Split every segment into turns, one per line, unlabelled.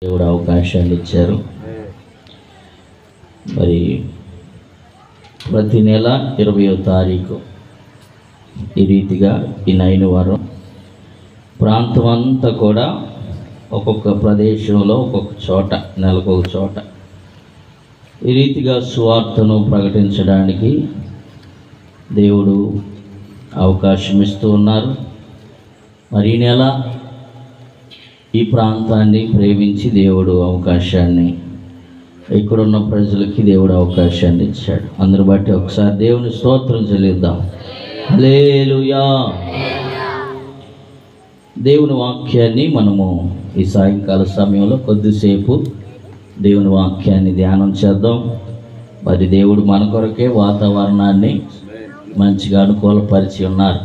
దేవుడు అవకాశాన్ని ఇచ్చారు. మరి ప్రతి నెల 20వ తారీఖు ఈ రీతిగా ఈ 9 వారం ప్రాంతం అంతా కూడా ఒక్కొక్క ప్రదేశంలో ఒక్కొక్క చోట నెలకొక చోట ఈ రీతిగా సువార్తను ప్రకటించడానికి దేవుడు అవకాశం ఇస్తూ ఉన్నారు. మరి ఈ నెల ఈ ప్రాంతాన్ని ప్రేమించి దేవుడు అవకాశాన్ని ఇక్కడున్న ప్రజలకి దేవుడు అవకాశాన్ని ఇచ్చాడు. అందరు బట్టి ఒకసారి దేవుని స్తోత్రం చెల్లిద్దాం. హల్లెలూయా. దేవుని వాక్యాన్ని మనము ఈ సాయంకాల సమయంలో కొద్దిసేపు దేవుని వాక్యాన్ని ధ్యానం చేద్దాం. మరి దేవుడు మన కొరకే వాతావరణాన్ని మంచిగా అనుకూలపరిచి ఉన్నారు.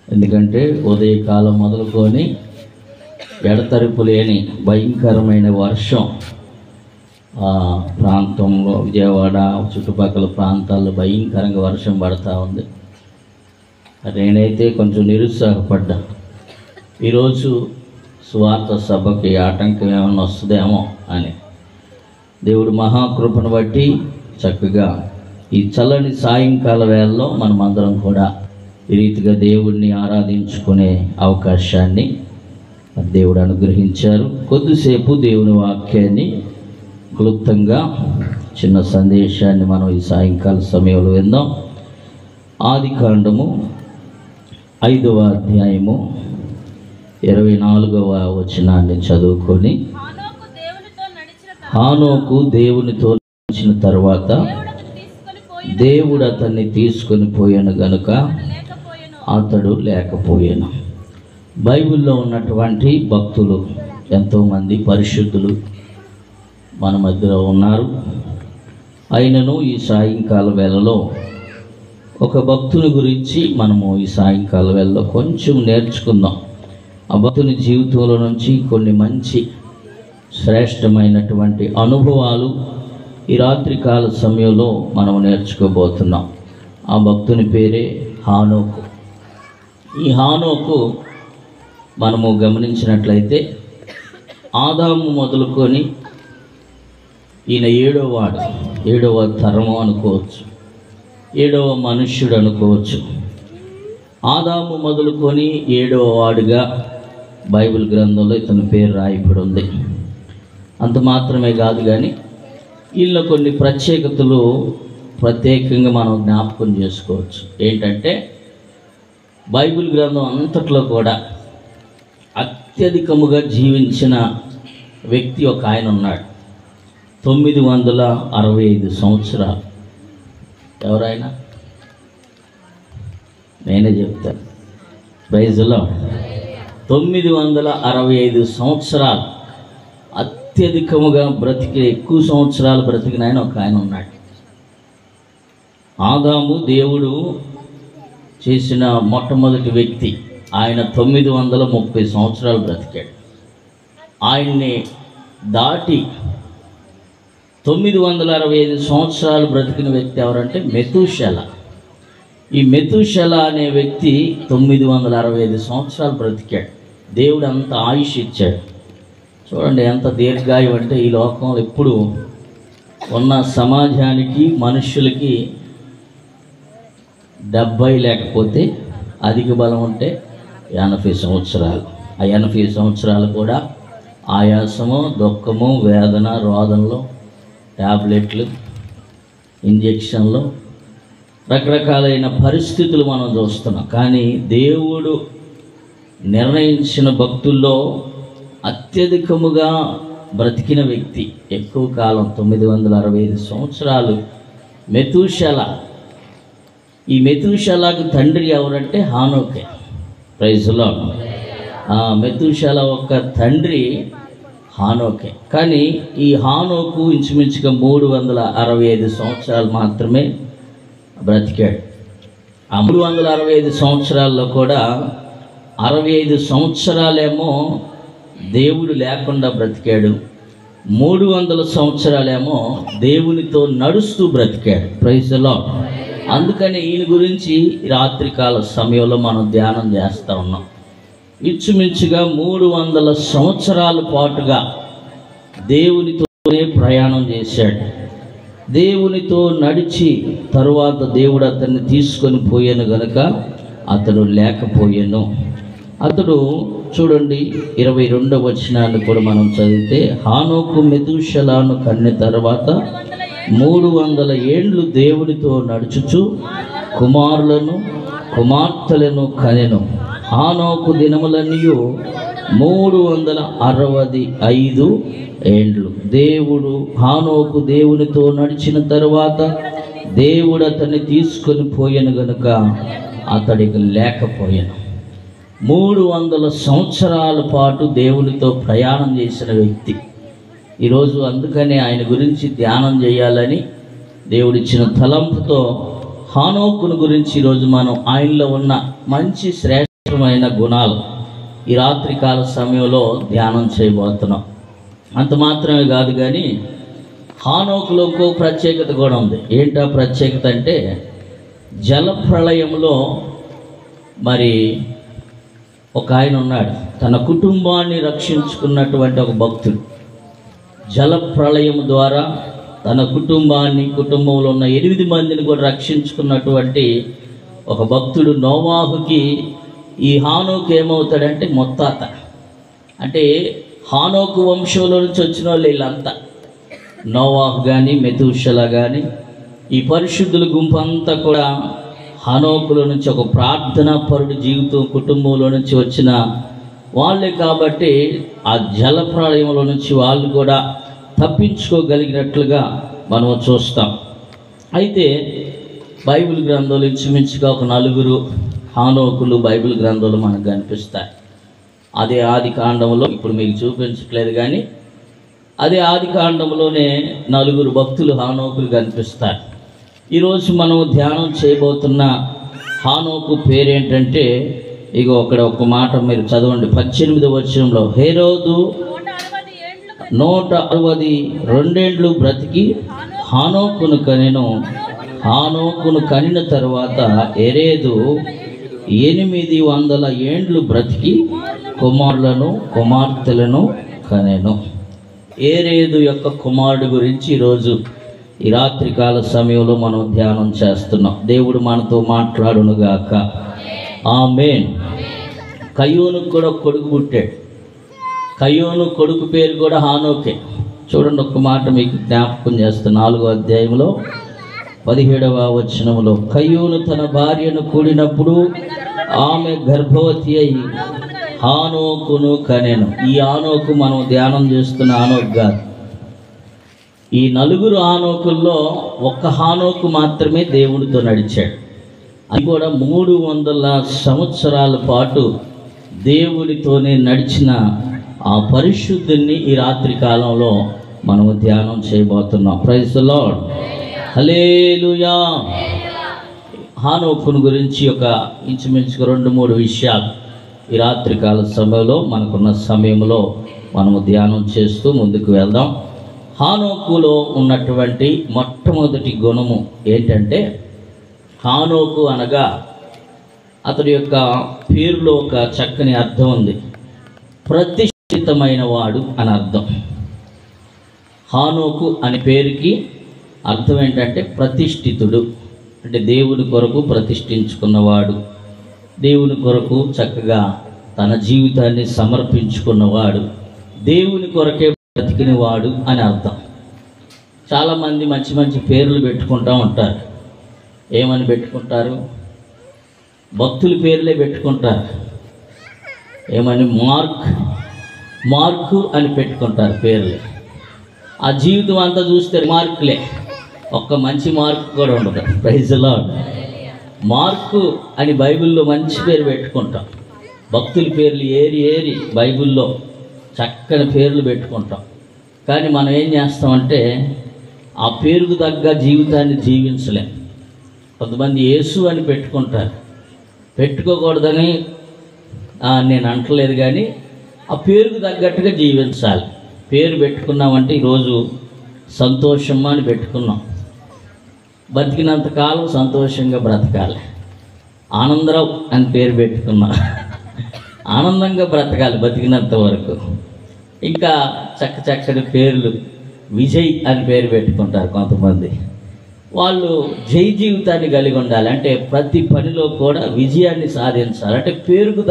ఎందుకంటే ఉదయకాలం మొదలుకొని ఎడతెరిపి లేని భయంకరమైన వర్షం ప్రాంతంలో విజయవాడ చుట్టుపక్కల ప్రాంతాల్లో భయంకరంగా వర్షం పడతా ఉంది. నేనైతే కొంచెం నిరుత్సాహపడ్డా. ఈరోజు సువార్త సభకి ఆటంకం ఏమైనా వస్తుందేమో అని. దేవుడు మహాకృపను బట్టి చక్కగా ఈ చల్లని సాయంకాల వేళలో మనమందరం కూడా ఈ రీతిగా దేవుడిని ఆరాధించుకునే అవకాశాన్ని దేవుడు అనుగ్రహించారు. కొద్దిసేపు దేవుని వాక్యాన్ని క్లుప్తంగా చిన్న సందేశాన్ని మనం ఈ సాయంకాల సమయంలో విందాం. ఆదికాండము 5వ అధ్యాయము 24వ వచనాన్ని చదువుకొని, హానోకు దేవునితో నడిచిన తర్వాత దేవుడు అతన్ని తీసుకొని పోయాను గనుక అతడు లేకపోయాను. బైబిల్లో ఉన్నటువంటి భక్తులు ఎంతోమంది పరిశుద్ధులు మన మధ్యలో ఉన్నారు. అయినను ఈ సాయంకాల వేళలో ఒక భక్తుని గురించి మనము ఈ సాయంకాల వేళలో కొంచెం నేర్చుకుందాం. ఆ భక్తుని జీవితంలో నుంచి కొన్ని మంచి శ్రేష్టమైనటువంటి అనుభవాలు ఈ రాత్రికాల సమయంలో మనం నేర్చుకోబోతున్నాం. ఆ భక్తుని పేరే హానోకు. ఈ హానోకు మనము గమనించినట్లయితే ఆదాము మొదలుకొని ఈయన 7వ తరము అనుకోవచ్చు, 7వ మనుష్యుడు అనుకోవచ్చు. ఆదాము మొదలుకొని 7వ వాడుగా బైబిల్ గ్రంథంలో ఇతని పేరు రాయబడి ఉంది. అంత మాత్రమే కాదు కానీ వీళ్ళ కొన్ని ప్రత్యేకతలు ప్రత్యేకంగా మనం జ్ఞాపకం చేసుకోవచ్చు. ఏంటంటే బైబిల్ గ్రంథం అంతట్లో కూడా అత్యధికముగా జీవించిన వ్యక్తి ఒక ఆయన ఉన్నాడు. 965 సంవత్సరాలు. ఎవరైనా నేనే చెప్తాను. ప్రైజ్లో 965 సంవత్సరాలు అత్యధికముగా బ్రతికి ఎక్కువ సంవత్సరాలు బ్రతికిన ఆయన ఒక ఆయన ఉన్నాడు. ఆదాము దేవుడు చేసిన మొట్టమొదటి వ్యక్తి. ఆయన 930 సంవత్సరాలు బ్రతికాడు. ఆయన్ని దాటి 965 సంవత్సరాలు బ్రతికిన వ్యక్తి ఎవరంటే మెతూషెల. ఈ మెతూషెల అనే వ్యక్తి 965 సంవత్సరాలు బ్రతికాడు. దేవుడు అంత ఆయుష్ ఇచ్చాడు. చూడండి ఎంత దీర్ఘాయువు అంటే ఈ లోకంలో ఎప్పుడు ఉన్న సమాజానికి మనుషులకి 70 లేకపోతే అధిక బలం ఉంటే 80 సంవత్సరాలు. ఆ 80 సంవత్సరాలు కూడా ఆయాసము, దుఃఖము, వేదన, రోదనలు, ట్యాబ్లెట్లు, ఇంజెక్షన్లు, రకరకాలైన పరిస్థితులు మనం చూస్తున్నాం. కానీ దేవుడు నిర్ణయించిన భక్తుల్లో అత్యధికముగా బ్రతికిన వ్యక్తి, ఎక్కువ కాలం 965 సంవత్సరాలు మెతూషెల. ఈ మెతూషెలకు తండ్రి ఎవరంటే హానోకే. ప్రైజ్లో మెతూషెల యొక్క తండ్రి హానోకే. కానీ ఈ హానోకు ఇంచుమించుగా 365 సంవత్సరాలు మాత్రమే బ్రతికాడు. ఆ 365 సంవత్సరాల్లో కూడా 65 సంవత్సరాలేమో దేవుడు లేకుండా బ్రతికాడు. 300 సంవత్సరాలేమో దేవునితో నడుస్తూ బ్రతికాడు. ప్రైజ్లో అందుకని ఈయన గురించి రాత్రికాల సమయంలో మనం ధ్యానం చేస్తూ ఉన్నాం. ఇంచుమించుగా 300 సంవత్సరాల పాటుగా దేవునితోనే ప్రయాణం చేశాడు. దేవునితో నడిచి తరువాత దేవుడు అతన్ని తీసుకొని పోయాను గనుక అతడు లేకపోయాను. అతడు చూడండి 22వ వచనాన్ని కూడా మనం చదివితే, హానోకు మెతూషెలను కన్న తర్వాత 300 ఏండ్లు దేవునితో నడుచుచు కుమారులను కుమార్తెలను కనెను. హానోకు దినములన్నీ 365 ఏండ్లు. హానోకు దేవునితో నడిచిన తరువాత దేవుడు అతన్ని తీసుకొని పోయాను గనుక అతడికి లేకపోయాను. 300 సంవత్సరాల పాటు దేవునితో ప్రయాణం చేసిన వ్యక్తి. ఈరోజు అందుకనే ఆయన గురించి ధ్యానం చేయాలని దేవుడిచ్చిన తలంపుతో హానోకును గురించి ఈరోజు మనం ఆయనలో ఉన్న మంచి శ్రేష్టమైన గుణాలు ఈ రాత్రికాల సమయంలో ధ్యానం చేయబోతున్నాం. అంత మాత్రమే కాదు కానీ హానోకులో ఇంకో ప్రత్యేకత కూడా ఉంది. ఏంటా ప్రత్యేకత అంటే, జలప్రళయంలో మరి ఒక ఆయన ఉన్నాడు, తన కుటుంబాన్ని రక్షించుకున్నటువంటి ఒక భక్తుడు. జలప్రళయం ద్వారా తన కుటుంబంలో ఉన్న 8 మందిని కూడా రక్షించుకున్నటువంటి ఒక భక్తుడు. నోవాహుకి ఈ హానోకు ఏమవుతాడంటే మొత్తాత. అంటే హానోకు వంశంలో నుంచి వచ్చిన వాళ్ళు వీళ్ళంతా, నోవాహు కానీ మెతూషెల కానీ ఈ పరిశుద్ధుల గుంపు అంతా కూడా హానోకులో నుంచి ఒక ప్రార్థనా పరుడి జీవితం కుటుంబంలో నుంచి వచ్చిన వాళ్ళే. కాబట్టి ఆ జలప్రళయంలో నుంచి వాళ్ళు కూడా తప్పించుకోగలిగినట్లుగా మనం చూస్తాం. అయితే బైబిల్ గ్రంథంలో ఇంచుమించుగా ఒక 4 హానోకులు బైబిల్ గ్రంథంలో మనకు కనిపిస్తాయి. అదే ఆది కాండంలో, ఇప్పుడు మీకు చూపించట్లేదు కానీ అదే ఆది కాండంలోనే 4 భక్తులు హానోకులు కనిపిస్తారు. ఈరోజు మనం ధ్యానం చేయబోతున్న హానోకు పేరేంటంటే, ఇగో అక్కడ ఒక మాట మీరు చదవండి. 18వ వచనంలో, హేరోదు 162 ఏండ్లు బ్రతికి హానోకును కనెను. హానోకును కనిన తరువాత ఎరేదు 800 ఏండ్లు బ్రతికి కుమారులను కుమార్తెలను కనెను. ఏరేదు యొక్క కుమారుడు గురించి ఈరోజు ఈ రాత్రికాల సమయంలో మనం ధ్యానం చేస్తున్నాం. దేవుడు మనతో మాట్లాడునుగాక. ఆమేన్. కయ్యోనుకు కూడా కొడుకు పుట్టాడు. కయ్యోను కొడుకు పేరు కూడా హానోకే. చూడండి, ఒక్క మాట మీకు జ్ఞాపకం చేస్తాను. 4వ అధ్యాయంలో 17వ వచనంలో, కయ్యోను తన భార్యను కూడినప్పుడు ఆమె గర్భవతి అయి హానోకును కనెను. ఈ హానోకు మనం ధ్యానం చేస్తున్న హానోకు కాదు. ఈ 4 హానోకుల్లో ఒక్క హానోకు మాత్రమే దేవుడితో నడిచాడు. అది కూడా 300 సంవత్సరాల పాటు దేవుడితోనే నడిచిన ఆ పరిశుద్ధుని ఈ రాత్రి కాలంలో మనము ధ్యానం చేయబోతున్నాం. Praise the Lord. హల్లెలూయా. హానోకును గురించి ఒక ఇంచుమించుగా 2-3 విషయాలు ఈ రాత్రికాల సమయంలో మనకున్న సమయంలో మనము ధ్యానం చేస్తూ ముందుకు వెళ్దాం. హానోకులో ఉన్నటువంటి మొట్టమొదటి గుణము ఏంటంటే, హానోకు అనగా అతడి యొక్క పేరులో ఒక చక్కని అర్థం ఉంది. ప్రతిష్ఠితమైన వాడు అని అర్థం. హానోకు అనే పేరుకి అర్థం ఏంటంటే ప్రతిష్ఠితుడు. అంటే దేవుని కొరకు ప్రతిష్ఠించుకున్నవాడు, దేవుని కొరకు చక్కగా తన జీవితాన్ని సమర్పించుకున్నవాడు, దేవుని కొరకే బ్రతికినవాడు అని అర్థం. చాలామంది మంచి మంచి పేర్లు పెట్టుకుంటూ ఉంటారు. ఏమని పెట్టుకుంటారు? భక్తుల పేర్లే పెట్టుకుంటారు. ఏమని? మార్కు అని పెట్టుకుంటారు పేర్లు. ఆ జీవితం అంతా చూస్తే మార్కులే, ఒక్క మంచి మార్కు కూడా ఉండదు. Praise the lord. మార్కు అని బైబిల్లో మంచి పేరు పెట్టుకుంటాం. భక్తుల పేర్లు ఏరి బైబిల్లో చక్కని పేర్లు పెట్టుకుంటాం. కానీ మనం ఏం చేస్తామంటే ఆ పేరుకు తగ్గ జీవితాన్ని జీవించలేం. కొంతమంది యేసు అని పెట్టుకుంటారు. పెట్టుకోకూడదని నేను అంటలేదు, కానీ ఆ పేరుకు తగ్గట్టుగా జీవించాలి. పేరు పెట్టుకున్నామంటే ఈరోజు సంతోషమ్మ అని పెట్టుకున్నాం. బతికినంతకాలం సంతోషంగా బ్రతకాలి. ఆనందరావు అని పేరు పెట్టుకున్నా. ఆనందంగా బ్రతకాలి బతికినంత వరకు. ఇంకా చక్కని పేర్లు, విజయ్ అని పేరు పెట్టుకుంటారు కొంతమంది. వాళ్ళు జై జీవితాన్ని కలిగి ఉండాలి, అంటే ప్రతి పనిలో కూడా విజయాన్ని సాధించాలి. అంటే పేరుకు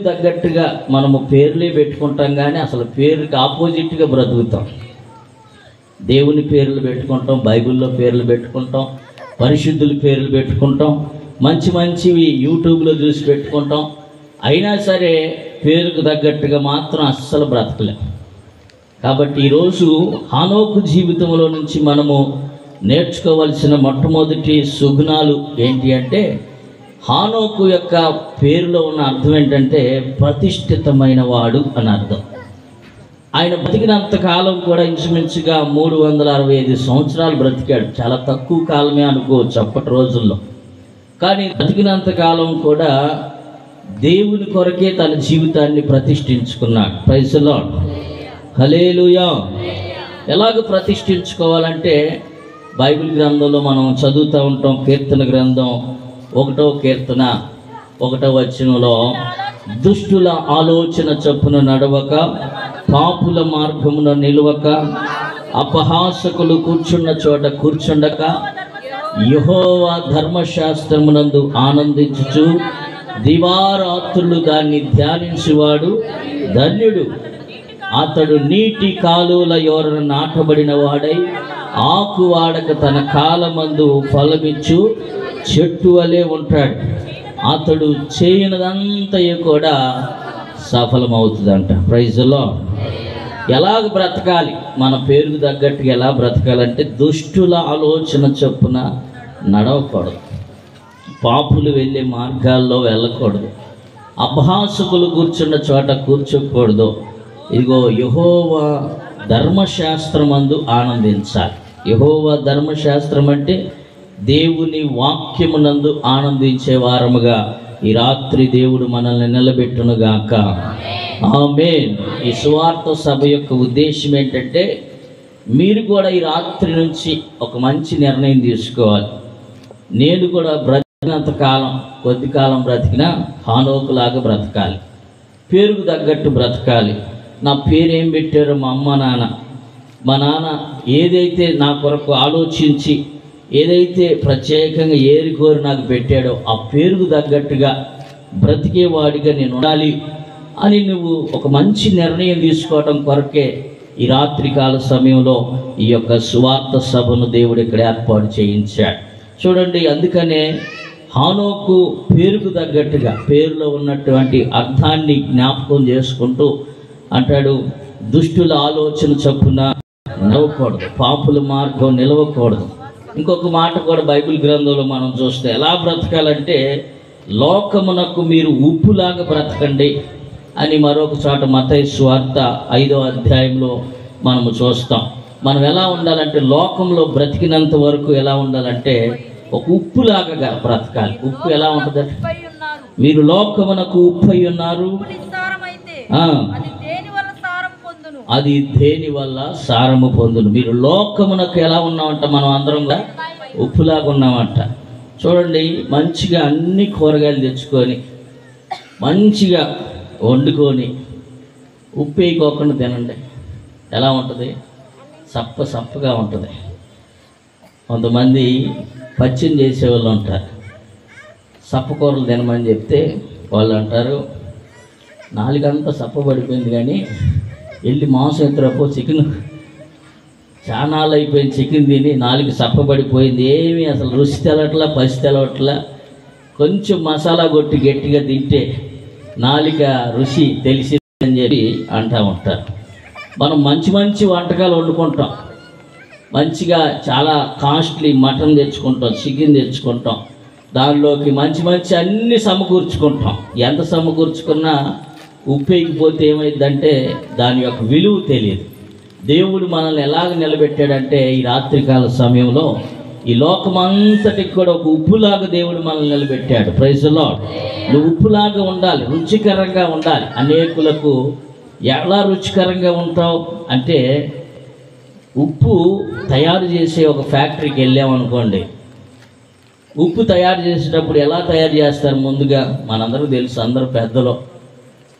తగ్గట్టుగా మనము పేర్లే పెట్టుకుంటాం, కానీ అసలు పేరుకి ఆపోజిట్గా బ్రతుకుతాం. దేవుని పేర్లు పెట్టుకుంటాం, బైబిల్లో పేర్లు పెట్టుకుంటాం, పరిశుద్ధుల పేర్లు పెట్టుకుంటాం, మంచివి యూట్యూబ్లో చూసి పెట్టుకుంటాం. అయినా సరే పేరుకు తగ్గట్టుగా మాత్రం అస్సలు బ్రతకలేం. కాబట్టి ఈరోజు హానోకు జీవితంలో నుంచి మనము నేర్చుకోవాల్సిన మొట్టమొదటి సుగుణాలు ఏంటి అంటే, హానోకు యొక్క పేరులో ఉన్న అర్థం ఏంటంటే ప్రతిష్ఠితమైన వాడు అని అర్థం. ఆయన బతికినంత కాలం కూడా ఇంచుమించుగా 365 సంవత్సరాలు బ్రతికాడు. చాలా తక్కువ కాలమే అనుకోవచ్చు అప్పటి రోజుల్లో. కానీ బతికినంత కాలం కూడా దేవుని కొరకే తన జీవితాన్ని ప్రతిష్ఠించుకున్నాడు. ప్రైజ్ ది లార్డ్, హల్లెలూయా. ఎలాగ ప్రతిష్ఠించుకోవాలంటే బైబిల్ గ్రంథంలో మనం చదువుతూ ఉంటాం. కీర్తన గ్రంథం 1వ కీర్తన 1వ వచనంలో, దుష్టుల ఆలోచన చొప్పున నడవక, పాపుల మార్గమున నిలువక, అపహాసకులు కూర్చున్న చోట కూర్చుండక, యెహోవా ధర్మశాస్త్రమునందు ఆనందించుచు దివారాత్రులు దాన్ని ధ్యానించువాడు ధన్యుడు. అతడు నీటి కాలువల యోరన నాటబడిన వాడై ఆకు వాడక తన కాలమందు ఫలమిచ్చు చెట్టు వలె ఉంటాడు. అతడు చేయనదంతయు కూడా సఫలమవుతుందంట. Praise the Lord. ఎలాగ బ్రతకాలి, మన పేరుకు తగ్గట్టుగా ఎలా బ్రతకాలంటే, దుష్టుల ఆలోచన చొప్పున నడవకూడదు, పాపులు వెళ్ళే మార్గాల్లో వెళ్ళకూడదు, అపహాసకులు కూర్చున్న చోట కూర్చోకూడదు. ఇదిగో యెహోవా ధర్మశాస్త్రమందు ఆనందించాలి. యెహోవా ధర్మశాస్త్రం అంటే దేవుని వాక్యమునందు ఆనందించే వారముగా ఈ రాత్రి దేవుడు మనల్ని నిలబెట్టునుగాక. ఆమేన్. ఈ సువార్త సభ యొక్క ఉద్దేశం ఏంటంటే, మీరు కూడా ఈ రాత్రి నుంచి ఒక మంచి నిర్ణయం తీసుకోవాలి. నేను కూడా బ్రతికినంత కాలం, కొద్ది కాలం బ్రతికినా హానోకులాగా బ్రతకాలి, పేరుకు తగ్గట్టు బ్రతకాలి. నా పేరు ఏం పెట్టారో మా అమ్మ నాన్న, మా నాన్న ఏదైతే నా కొరకు ఆలోచించి, ఏదైతే ప్రత్యేకంగా ఏరికోరి నాకు పెట్టాడో ఆ పేరుకు తగ్గట్టుగా బ్రతికేవాడిగా నేను ఉండాలి అని నువ్వు ఒక మంచి నిర్ణయం తీసుకోవడం కొరకే ఈ రాత్రికాల సమయంలో ఈ యొక్క సువార్త సభను దేవుడు ఇక్కడ ఏర్పాటు చేయించాడు. చూడండి, అందుకనే హానోకు పేరుకు తగ్గట్టుగా, పేరులో ఉన్నటువంటి అర్థాన్ని జ్ఞాపకం చేసుకుంటూ అంటాడు, దుష్టుల ఆలోచన చొప్పున నడవకూడదు, పాపుల మార్గం నిలవకూడదు. ఇంకొక మాట కూడా బైబిల్ గ్రంథంలో మనం చూస్తే ఎలా బ్రతకాలంటే, లోకమునకు మీరు ఉప్పులాగా బ్రతకండి అని మరొక చోట మత్తయి సువార్త 5వ అధ్యాయంలో మనము చూస్తాం. మనం ఎలా ఉండాలంటే, లోకంలో బ్రతికినంత వరకు ఎలా ఉండాలంటే ఒక ఉప్పులాగా బ్రతకాలి. ఉప్పు ఎలా ఉంటుందంటే, మీరు లోకమునకు ఉప్పు అయి ఉన్నారు, అది దేని వల్ల సారము పొందును. మీరు లోకమునకు ఎలా ఉన్నామంట, మనం అందరం కూడా ఉప్పులాగా ఉన్నామంట. చూడండి, మంచిగా అన్ని కూరగాయలు తెచ్చుకొని మంచిగా వండుకొని ఉప్పు వేయకోకుండా తినండి. ఎలా ఉంటుంది? సప్పగా ఉంటుంది. కొంతమంది పచ్చిని చేసేవాళ్ళు ఉంటారు, సప్పకూరలు తినమని చెప్తే వాళ్ళు అంటారు, నాలుగంతా సప్పబడిపోయింది కానీ వెళ్ళి మాంసం ఎత్తురపో, చికెన్ చానాలు అయిపోయింది, చికెన్ తిని నాలుగు సప్పబడిపోయింది, ఏమీ అసలు రుచి తెలట్లా, పసి తెలవట్లా, కొంచెం మసాలా కొట్టి గట్టిగా తింటే నాలుక రుచి తెలిసిందని చెప్పి అంటూ ఉంటారు. మనం మంచి వంటకాలు వండుకుంటాం, మంచిగా చాలా కాస్ట్లీ మటన్ తెచ్చుకుంటాం, చికెన్ తెచ్చుకుంటాం, దానిలోకి మంచి అన్నీ సమకూర్చుకుంటాం. ఎంత సమకూర్చుకున్నా ఉప్పు వేయకపోతే ఏమైందంటే దాని యొక్క విలువ తెలియదు. దేవుడు మనల్ని ఎలాగ నిలబెట్టాడంటే, ఈ రాత్రికాల సమయంలో ఈ లోకమంతటికి కూడా ఒక ఉప్పులాగా దేవుడు మనల్ని నిలబెట్టాడు. Praise the Lord. నువ్వు ఉప్పులాగా ఉండాలి, రుచికరంగా ఉండాలి. అనేకులకు ఎలా రుచికరంగా ఉంటావు అంటే, ఉప్పు తయారు చేసే ఒక ఫ్యాక్టరీకి వెళ్ళామనుకోండి, ఉప్పు తయారు చేసేటప్పుడు ఎలా తయారు చేస్తారు? ముందుగా మనందరూ తెలుసు, అందరూ పెద్దలు.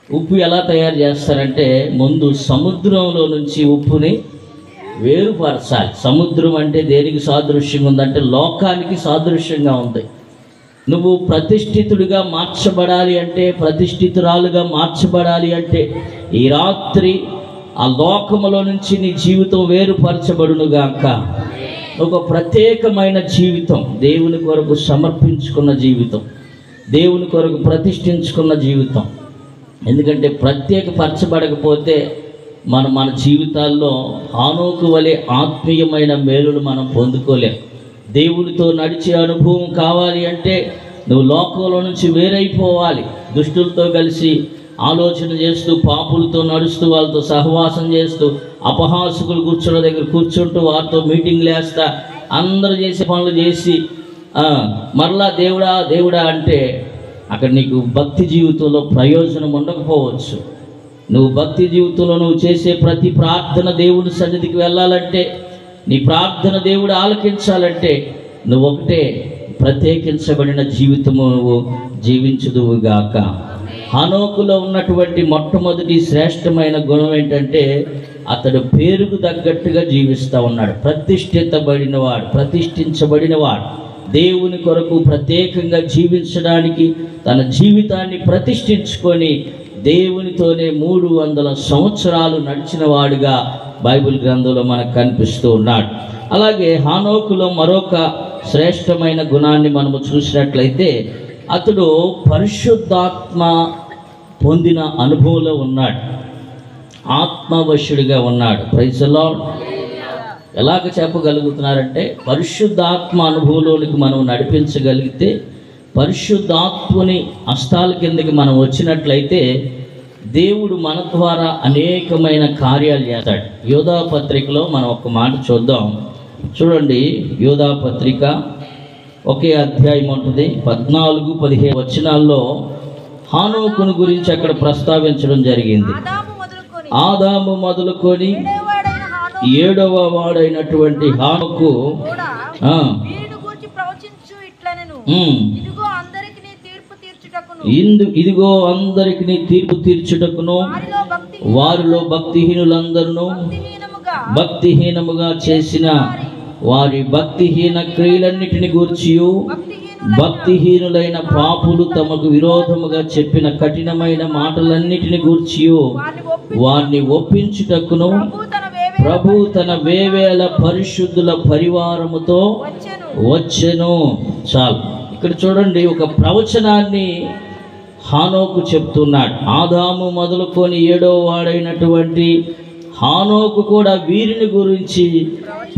ఉప్పు ఎలా తయారు చేస్తారంటే ముందు సముద్రంలో నుంచి ఉప్పుని వేరుపరచాలి. సముద్రం అంటే దేనికి సాదృశ్యంగా ఉందంటే లోకానికి సాదృశ్యంగా ఉంది. నువ్వు ప్రతిష్ఠితుడిగా మార్చబడాలి అంటే, ప్రతిష్ఠితురాలుగా మార్చబడాలి అంటే ఈ రాత్రి ఆ లోకములో నుంచి నీ జీవితం వేరుపరచబడునుగాక. ఒక ప్రత్యేకమైన జీవితం, దేవుని కొరకు సమర్పించుకున్న జీవితం, దేవుని కొరకు ప్రతిష్ఠించుకున్న జీవితం. ఎందుకంటే ప్రత్యేకపరచబడకపోతే మన జీవితాల్లో హానోకు వలె ఆత్మీయమైన మేలులు మనం పొందుకోలేం. దేవుడితో నడిచే అనుభవం కావాలి అంటే నువ్వు లోకంలో నుంచి వేరైపోవాలి. దుష్టులతో కలిసి ఆలోచన చేస్తూ, పాపులతో నడుస్తూ, వాళ్ళతో సహవాసం చేస్తూ, అపహాసకులు కూర్చున్న దగ్గర కూర్చుంటూ వారితో మీటింగ్లు వేస్తా, అందరూ చేసే పనులు చేసి మరలా దేవుడా దేవుడా అంటే అక్కడ నీకు భక్తి జీవితంలో ప్రయోజనం ఉండకపోవచ్చు. నువ్వు భక్తి జీవితంలో నువ్వు చేసే ప్రతి ప్రార్థన దేవుడి సన్నిధికి వెళ్ళాలంటే, నీ ప్రార్థన దేవుడు ఆలకించాలంటే నువ్వు ఒకటే ప్రత్యేకించబడిన జీవితము నువ్వు జీవించుదువుగాక. హనోకులో ఉన్నటువంటి మొట్టమొదటి శ్రేష్టమైన గుణం ఏంటంటే అతడు పేరుకు తగ్గట్టుగా జీవిస్తూ ఉన్నాడు. ప్రతిష్ఠించబడినవాడు, ప్రతిష్ఠించబడినవాడు. దేవుని కొరకు ప్రత్యేకంగా జీవించడానికి తన జీవితాన్ని ప్రతిష్ఠించుకొని దేవునితోనే 300 సంవత్సరాలు నడిచిన వాడుగా బైబిల్ గ్రంథంలో మనకు కనిపిస్తూ ఉన్నాడు. అలాగే హానోకులో మరొక శ్రేష్టమైన గుణాన్ని మనము చూసినట్లయితే అతడు పరిశుద్ధాత్మ పొందిన అనుభవంలో ఉన్నాడు, ఆత్మవశుడిగా ఉన్నాడు. Praise the Lord. ఎలాగ చెప్పగలుగుతున్నారంటే పరిశుద్ధాత్మ అనుభవంలోనికి మనం నడిపించగలిగితే, పరిశుద్ధాత్మని హస్తాల కిందకి మనం వచ్చినట్లయితే దేవుడు మన ద్వారా అనేకమైన కార్యాలు చేస్తాడు. యోధా పత్రికలో మనం ఒక మాట చూద్దాం. చూడండి, యోధా పత్రిక ఒకే అధ్యాయం ఉంటుంది, 14-15 వచనాల్లో హానోకును గురించి అక్కడ ప్రస్తావించడం జరిగింది. ఆదాము మొదలుకొని 7వ వాడైనటువంటి హానోకు ఇదిగో అందరికి తీర్పు తీర్చుటకును వారిలో భక్తిహీనులందరూ భక్తిహీనముగా చేసిన వారి భక్తిహీన క్రియలన్నిటిని గూర్చియు భక్తిహీనులైన పాపులు తమకు విరోధముగా చెప్పిన కఠినమైన మాటలన్నిటిని గూర్చియు వారిని ఒప్పించుటకును ప్రభు తన వేవేల పరిశుద్ధుల పరివారముతో వచ్చెను. చాలు. ఇక్కడ చూడండి, ఒక ప్రవచనాన్ని హానోకు చెప్తున్నాడు. ఆదాము మొదలుకొని 7వ వాడైనటువంటి హానోకు కూడా వీరిని గురించి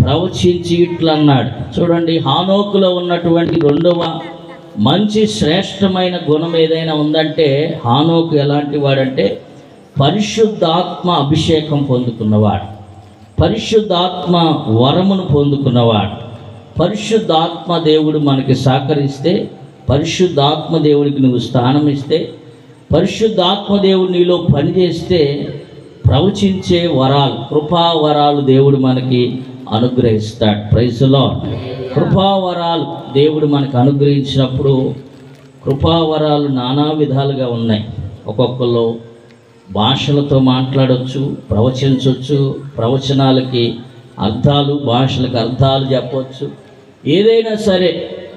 ప్రవచించి ఇట్లన్నాడు. చూడండి, హానోకులో ఉన్నటువంటి 2వ మంచి శ్రేష్టమైన గుణం ఏదైనా ఉందంటే హానోకు ఎలాంటి వాడంటే పరిశుద్ధాత్మ అభిషేకం పొందుకున్నవాడు, పరిశుద్ధాత్మ వరమును పొందుకున్నవాడు. పరిశుద్ధాత్మ దేవుడు మనకి సహకరిస్తే, పరిశుద్ధాత్మ దేవుడికి నువ్వు స్థానం ఇస్తే, పరిశుద్ధాత్మ దేవుడు నీలో పనిచేస్తే ప్రవచించే వరాలు, కృపావరాలు దేవుడు మనకి అనుగ్రహిస్తాడు. Praise the lord. కృపావరాలు దేవుడు మనకు అనుగ్రహించినప్పుడు కృపావరాలు నానా విధాలుగా ఉన్నాయి. ఒక్కొక్కరు భాషలతో మాట్లాడవచ్చు, ప్రవచించవచ్చు, ప్రవచనాలకి అర్థాలు, భాషలకు అర్థాలు చెప్పవచ్చు. ఏదైనా సరే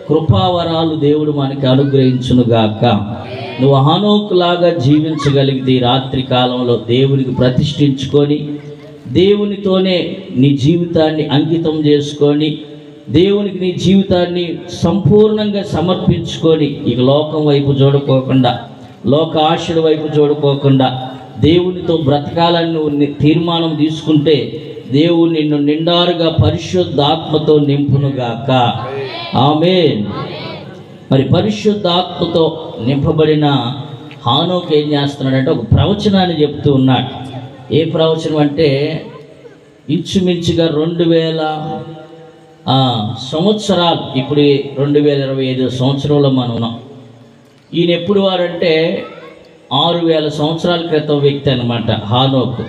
కృపావరాలు దేవుడు మనకి అనుగ్రహించునుగాక. నువ్వు హానోకులాగా జీవించగలిగితే ఈ రాత్రి కాలంలో దేవునికి ప్రతిష్ఠించుకొని దేవునితోనే నీ జీవితాన్ని అంకితం చేసుకొని దేవునికి నీ జీవితాన్ని సంపూర్ణంగా సమర్పించుకొని ఇక లోకం వైపు చూడుకోకుండా, లోక ఆశల వైపు చూడుకోకుండా దేవునితో బ్రతకాలని నువ్వు తీర్మానం తీసుకుంటే దేవుడు నిన్ను నిండారుగా పరిశుద్ధాత్మతో నింపునుగాక. ఆమేన్. మరి పరిశుద్ధాత్మతో నింపబడిన హానోకు ఏం చేస్తున్నాడంటే ఒక ప్రవచనాన్ని చెప్తూ ఉన్నాడు. ఏ ప్రవచనం అంటే ఇంచుమించుగా 2000 సంవత్సరాలు, ఇప్పుడు 2025 సంవత్సరంలో మనం ఉన్నాం. ఈయన ఎప్పుడు వారంటే 6000 సంవత్సరాల క్రితం వ్యక్తి అన్నమాట హానోకు.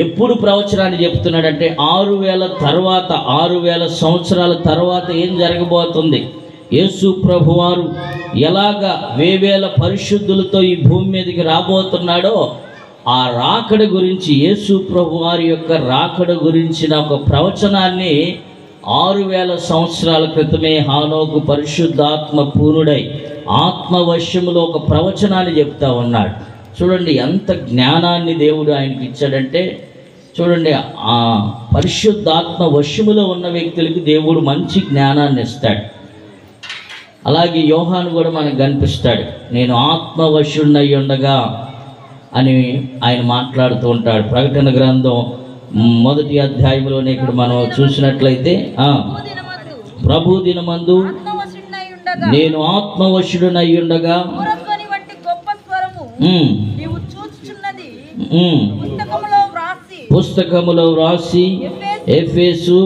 ఎప్పుడు ప్రవచనాన్ని చెప్తున్నాడంటే 6000 తర్వాత, 6000 సంవత్సరాల తర్వాత ఏం జరగబోతుంది, యేసు ప్రభువారు ఎలాగా వేవేల పరిశుద్ధులతో ఈ భూమి మీదకి రాబోతున్నాడో ఆ రాకడ గురించి, యేసు ప్రభువారి యొక్క రాకడ గురించిన ఒక ప్రవచనాన్ని 6000 సంవత్సరాల క్రితమే హానోకు పరిశుద్ధాత్మ పూర్ణుడై ఆత్మవశ్యములో ఒక ప్రవచనాన్ని చెప్తా ఉన్నాడు. చూడండి ఎంత జ్ఞానాన్ని దేవుడు ఆయనకి ఇచ్చాడంటే, చూడండి ఆ పరిశుద్ధాత్మ వశ్యములో ఉన్న వ్యక్తులకి దేవుడు మంచి జ్ఞానాన్ని ఇస్తాడు. అలాగే యోహాను కూడా మనకు కనిపిస్తాడు. నేను ఆత్మవశ్యుడినై ఉండగా అని ఆయన మాట్లాడుతూ ఉంటాడు. ప్రకటన గ్రంథం 1వ అధ్యాయంలోనే ఇక్కడ మనం చూసినట్లయితే, ప్రభు దినమందు నేను ఆత్మవశుడనై ఉండగా పుస్తకములో వ్రాసి ఎఫెసు,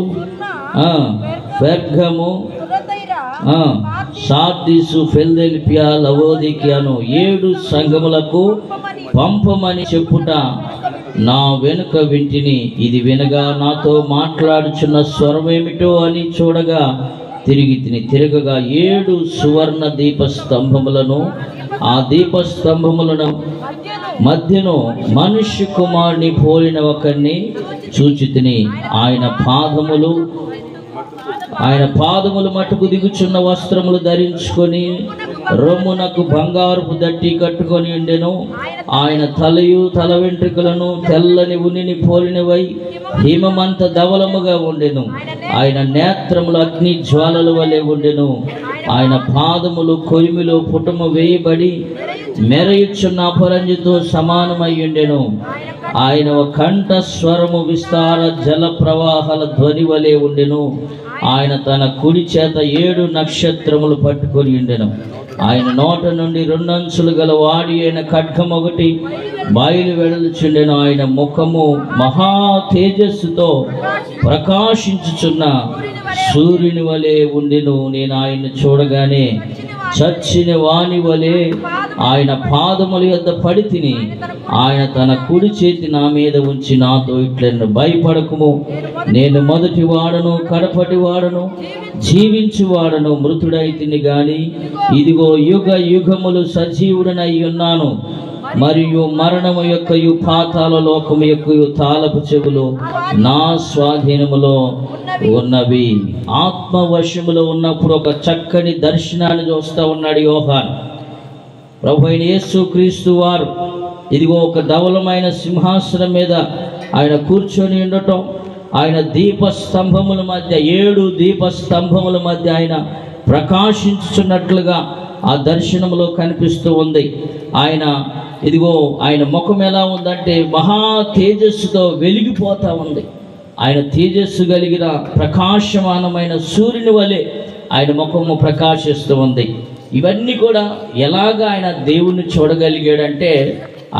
పెర్గము, సార్దీసు, ఫిలదెల్ఫియా, లవోదికీయను 7 సంఘములకు పంపమని చెప్పుట నా వెనుక వింటిని. ఇది వినగా నాతో మాట్లాడుచున్న స్వరమేమిటో అని చూడగా తిరగగా 7 సువర్ణ దీపస్తంభములను, ఆ దీపస్తంభములను మధ్యను మనుష్య కుమారుని పోలిన ఒకరిని చూచితిని. ఆయన పాదములు మట్టుకు దిగుచున్న వస్త్రములు ధరించుకొని రొమ్మునకు బంగారపు దట్టి కట్టుకొని ఉండెను. ఆయన తలయు తల వెంట్రుకలను తెల్లని ఉనిని పోలినవై హిమమంత ధవలముగా ఉండెను. ఆయన నేత్రములు అగ్ని జ్వాలల వలె ఉండెను. ఆయన పాదములు కొలిమిలో పుటము వేయబడి మెరయుచున్న అపరంజితో సమానమై ఉండెను. ఆయన కంఠ స్వరము విస్తార జల ప్రవాహాల ధ్వని వలె ఉండెను. ఆయన తన కుడి చేత 7 నక్షత్రములు పట్టుకొని ఉండెను. ఆయన నోట నుండి 2 అంచులు గల వాడి అయిన ఖడ్గం ఒకటి బయలు వెడలుచుండెను. ఆయన ముఖము మహా తేజస్సుతో ప్రకాశించుచున్న సూర్యుని వలె ఉండెను. నేను ఆయన చూడగానే చచ్చిన వాని వలె ఆయన పాదముల యొద్ద పడి తిని, ఆయన తన కుడి చేతి నా మీద ఉంచి నాతో ఇట్లను, భయపడకుము, నేను మొదటి వాడను కడపటి వాడను జీవించువాడను, మృతుడైతిని గాని ఇదిగో యుగ యుగములు సజీవుడనై ఉన్నాను. మరియు మరణము యొక్కయు పాతాళ లోకము యొక్కయు తాళపు చెవులు నా స్వాధీనములో ఉన్నవి. ఆత్మవశములో ఉన్నప్పుడు ఒక చక్కని దర్శనాన్ని చూస్తూ ఉన్నాడు యోహాను. ప్రభు అయిన యేసు క్రీస్తు వారు ఇదిగో ఒక ధవలమైన సింహాసనం మీద ఆయన కూర్చొని ఉండటం, ఆయన దీపస్తంభముల మధ్య 7 దీపస్తంభముల మధ్య ఆయన ప్రకాశించుచున్నట్లుగా ఆ దర్శనములో కనిపిస్తూ ఉంది. ఆయన ఇదిగో ఆయన ముఖం ఎలా ఉందంటే మహా తేజస్సుతో వెలిగిపోతూ ఉంది. ఆయన తేజస్సు కలిగిన ప్రకాశమానమైన సూర్యుని వలె ఆయన ముఖము ప్రకాశిస్తూ ఉంది. ఇవన్నీ కూడా ఎలాగ ఆయన దేవుణ్ణి చూడగలిగాడంటే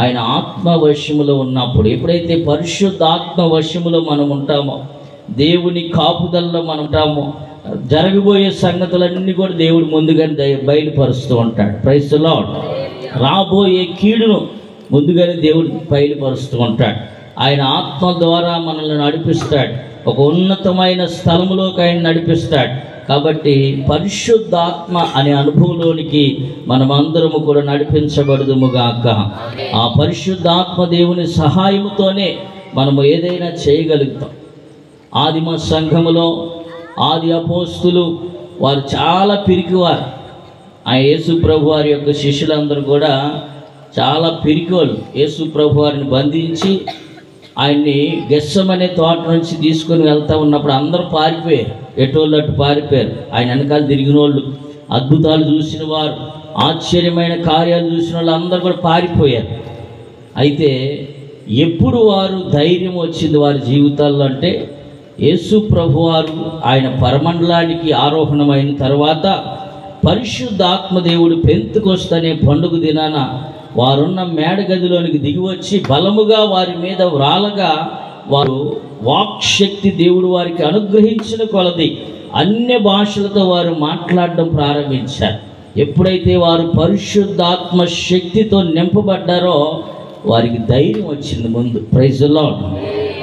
ఆయన ఆత్మవశ్యములో ఉన్నప్పుడు. ఎప్పుడైతే పరిశుద్ధాత్మ వశ్యములో మనం ఉంటామో, దేవుని కాపుదల్లో మనం ఉంటామో, జరగబోయే సంగతులన్నీ కూడా దేవుడు ముందుగానే బయలుపరుస్తూ ఉంటాడు. Praise the Lord. రాబోయే కీడును ముందుగానే దేవుడు బయలుపరుస్తూ ఉంటాడు. ఆయన ఆత్మ ద్వారా మనల్ని నడిపిస్తాడు. ఒక ఉన్నతమైన స్థలములోకి ఆయన నడిపిస్తాడు. కాబట్టి పరిశుద్ధాత్మ అనే అనుభవంలోనికి మనమందరము కూడా నడిపించబడదుముగాక. ఆ పరిశుద్ధాత్మ దేవుని సహాయముతోనే మనము ఏదైనా చేయగలుగుతాం. ఆదిమ సంఘములో ఆది అపోస్తులు వారు చాలా పిరికివారు. ఆ యేసు ప్రభు వారి యొక్క శిష్యులందరూ కూడా చాలా పిరికివాళ్ళు. యేసు ప్రభు వారిని బంధించి ఆయన్ని గెస్సమనే తోట నుంచి తీసుకొని వెళ్తూ ఉన్నప్పుడు అందరూ పారిపోయారు. ఎటోళ్ళు అటు పారిపోయారు. ఆయన వెనకాల తిరిగిన వాళ్ళు, అద్భుతాలు చూసిన వారు, ఆశ్చర్యమైన కార్యాలు చూసిన వాళ్ళు అందరూ కూడా పారిపోయారు. అయితే ఎప్పుడు వారు ధైర్యం వచ్చింది వారి జీవితాల్లో అంటే, యేసు ప్రభువారు ఆయన పరమండలానికి ఆరోహణమైన తర్వాత పరిశుద్ధాత్మదేవుడు పెంతెకొస్తు అనే పండుగ దినాన వారున్న మేడ గదిలోనికి దిగివచ్చి బలముగా వారి మీద వ్రాలగా వారు వాక్శక్తి దేవుడు వారికి అనుగ్రహించిన కొలది అన్య భాషలతో వారు మాట్లాడడం ప్రారంభించారు. ఎప్పుడైతే వారు పరిశుద్ధాత్మ శక్తితో నింపబడ్డారో వారికి ధైర్యం వచ్చింది. ముందు ప్రైజ్ ది లార్డ్,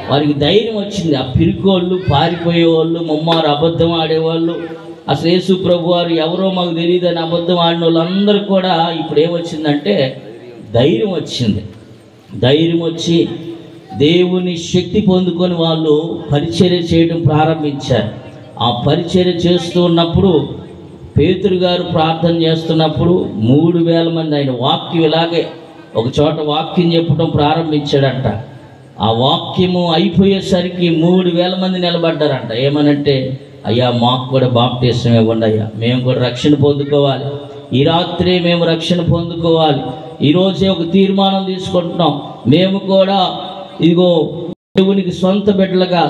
వారికి ధైర్యం వచ్చింది. ఆ పిరికోళ్ళు, పారిపోయేవాళ్ళు, ముమ్మారు అబద్ధం ఆడేవాళ్ళు, అసలు యేసు ప్రభు వారు ఎవరో మాకు తెలియదని అబద్ధం ఆడిన వాళ్ళందరూ కూడా ఇప్పుడు ఏమొచ్చిందంటే ధైర్యం వచ్చింది. ధైర్యం వచ్చి దేవుని శక్తి పొందుకొని వాళ్ళు పరిచర్య చేయడం ప్రారంభించారు. ఆ పరిచర్య చేస్తూ ఉన్నప్పుడు పేతురు గారు ప్రార్థన చేస్తున్నప్పుడు 3000 మంది, ఆయన వాక్యం ఇలాగే ఒక చోట వాక్యం చెప్పడం ప్రారంభించాడంట. ఆ వాక్యము అయిపోయేసరికి 3000 మంది నిలబడ్డారంట. ఏమనంటే, అయ్యా మాకు కూడా బాప్టిజం ఇవ్వండి అయ్యా, మేము కూడా రక్షణ పొందుకోవాలి, ఈ రాత్రి మేము రక్షణ పొందుకోవాలి, ఈరోజే ఒక తీర్మానం తీసుకుంటున్నాం, మేము కూడా ఇదిగో దేవునికి సొంత బిడ్డలుగా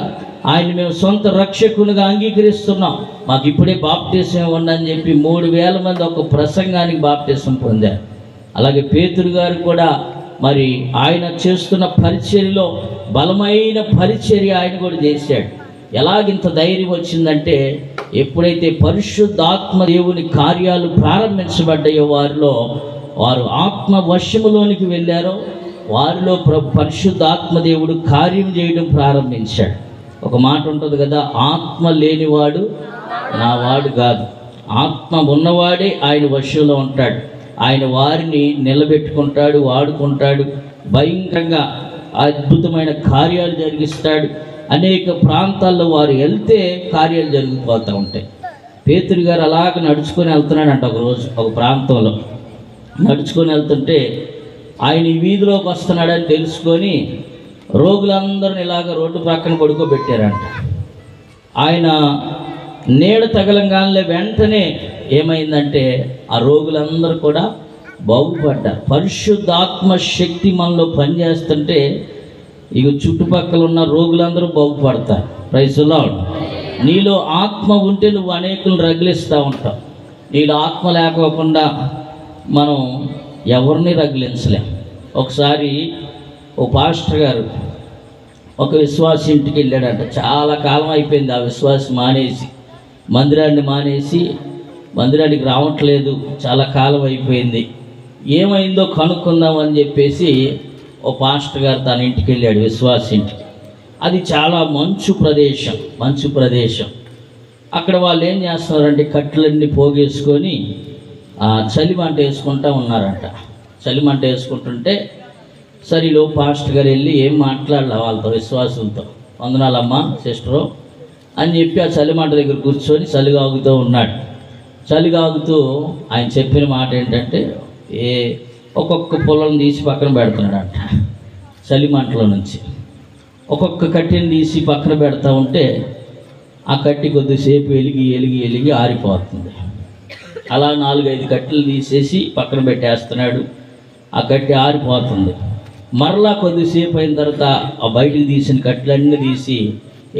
ఆయన మేము సొంత రక్షకునిగా అంగీకరిస్తున్నాం, మాకు ఇప్పుడే బాప్టిజం ఇవ్వండి అని చెప్పి 3000 మంది ఒక ప్రసంగానికి బాప్టిజం పొందారు. అలాగే పేతురు గారు కూడా మరి ఆయన చేస్తున్న పరిచర్యలో బలమైన పరిచర్య ఆయన కూడా చేశాడు. ఎలాగింత ధైర్యం వచ్చిందంటే, ఎప్పుడైతే పరిశుద్ధాత్మ దేవుని కార్యాలు ప్రారంభించబడ్డాయో వారు ఆత్మ వశములోనికి వెళ్ళారో వారిలో పరిశుద్ధాత్మ దేవుడు కార్యం చేయడం ప్రారంభించాడు. ఒక మాట ఉంటుంది కదా, ఆత్మ లేనివాడు నా వాడు కాదు, ఆత్మ ఉన్నవాడే ఆయన వశంలో ఉంటాడు. ఆయన వారిని నిలబెట్టుకుంటాడు, వాడుకుంటాడు, భయంకరంగా అద్భుతమైన కార్యాలు జరిగిస్తాడు. అనేక ప్రాంతాల్లో వారు వెళ్తే కార్యాలు జరిగిపోతూ ఉంటాయి. పేతురు గారు అలాగ నడుచుకొని వెళ్తున్నాడంట. ఒకరోజు ఒక ప్రాంతంలో నడుచుకొని వెళ్తుంటే ఆయన ఈ వీధిలోకి వస్తున్నాడని తెలుసుకొని రోగులందరిని ఇలాగ రోడ్డు పక్కన పడుకోబెట్టారంట. ఆయన నీడ తగలంగానే వెంటనే ఏమైందంటే ఆ రోగులందరూ కూడా బాగుపడ్డారు. పరిశుద్ధాత్మ శక్తి మనలో పనిచేస్తుంటే ఇక చుట్టుపక్కల ఉన్న రోగులందరూ బాగుపడతారు. Praise the Lord. నీలో ఆత్మ ఉంటే నువ్వు అనేకులను రగిలిస్తూ ఉంటావు. నీలో ఆత్మ లేకోకుండా మనం ఎవరిని రగిలించలేం. ఒకసారి ఓ పాస్టర్ గారు ఒక విశ్వాసి ఇంటికి వెళ్ళాడంట. చాలా కాలం అయిపోయింది ఆ విశ్వాసి మానేసి, మందిరానికి రావట్లేదు, చాలా కాలం అయిపోయింది, ఏమైందో కనుక్కుందామని చెప్పేసి ఓ పాస్టర్ గారు తన ఇంటికి వెళ్ళాడు, విశ్వాసి ఇంటికి. అది చాలా మంచు ప్రదేశం. అక్కడ వాళ్ళు ఏం చేస్తున్నారంటే కట్టెలన్నీ పోగేసుకొని చలిమంట వేసుకుంటూ ఉన్నారంట. చలిమంట వేసుకుంటుంటే సరిలో పాస్టర్ గారు వెళ్ళి ఏం మాట్లాడాలి వాళ్ళతో, విశ్వాసులతో, వందనాలమ్మా సిస్టరు అని చెప్పి ఆ చలిమంట దగ్గర కూర్చొని చలిగాగుతూ ఉన్నాడు. చలిగాగుతూ ఆయన చెప్పిన మాట ఏంటంటే, ఒక్కొక్క పొలం తీసి పక్కన పెడుతున్నాడంట. చలిమంటలో నుంచి ఒక్కొక్క కట్టెని తీసి పక్కన పెడతా ఉంటే ఆ కట్టి కొద్దిసేపు ఎలిగి ఆరిపోతుంది. అలా 4-5 కట్టెలు తీసేసి పక్కన పెట్టేస్తున్నాడు. ఆ కట్టి ఆరిపోతుంది. మరలా కొద్దిసేపు అయిన తర్వాత ఆ బయటికి తీసిన కట్టెలన్నీ తీసి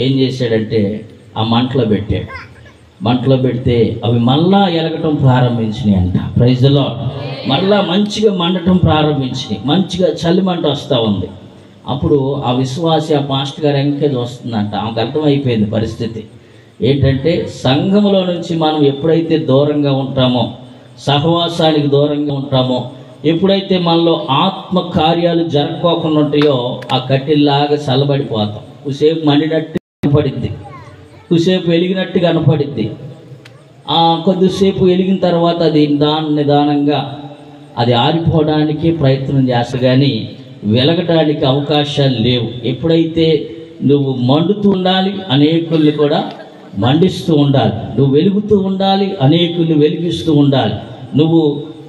ఏం చేశాడంటే ఆ మంటలో పెట్టాడు. మంటలో పెడితే అవి మళ్ళా ఎలగటం ప్రారంభించినాయి అంట. Praise the Lord. మళ్ళా మంచిగా మండటం ప్రారంభించినాయి, మంచిగా చలిమంట వస్తూ ఉంది. అప్పుడు ఆ విశ్వాసి ఆ మాస్టర్ గారు ఎంకేజ్ వస్తుందంట. ఆమెకు అర్థమైపోయింది పరిస్థితి ఏంటంటే, సంఘములో నుంచి మనం ఎప్పుడైతే దూరంగా ఉంటామో, సహవాసానికి దూరంగా ఉంటామో, ఎప్పుడైతే మనలో ఆత్మ కార్యాలు జరగకోకుండా ఉంటాయో ఆ కట్టెల్లాగా చల్లబడిపోతాం. కుసేపు మండినట్టు కనపడిద్ది, కుసేపు వెలిగినట్టు కనపడిద్ది. కొద్దిసేపు వెలిగిన తర్వాత అది నిదానంగా అది ఆరిపోవడానికి ప్రయత్నం చేస్తా, కానీ వెలగడానికి అవకాశాలు లేవు. ఎప్పుడైతే నువ్వు మండుతూ ఉండాలి, అనేకుల్ని కూడా మండిస్తూ ఉండాలి. నువ్వు వెలుగుతూ ఉండాలి, అనేకుల్ని వెలిగిస్తూ ఉండాలి. నువ్వు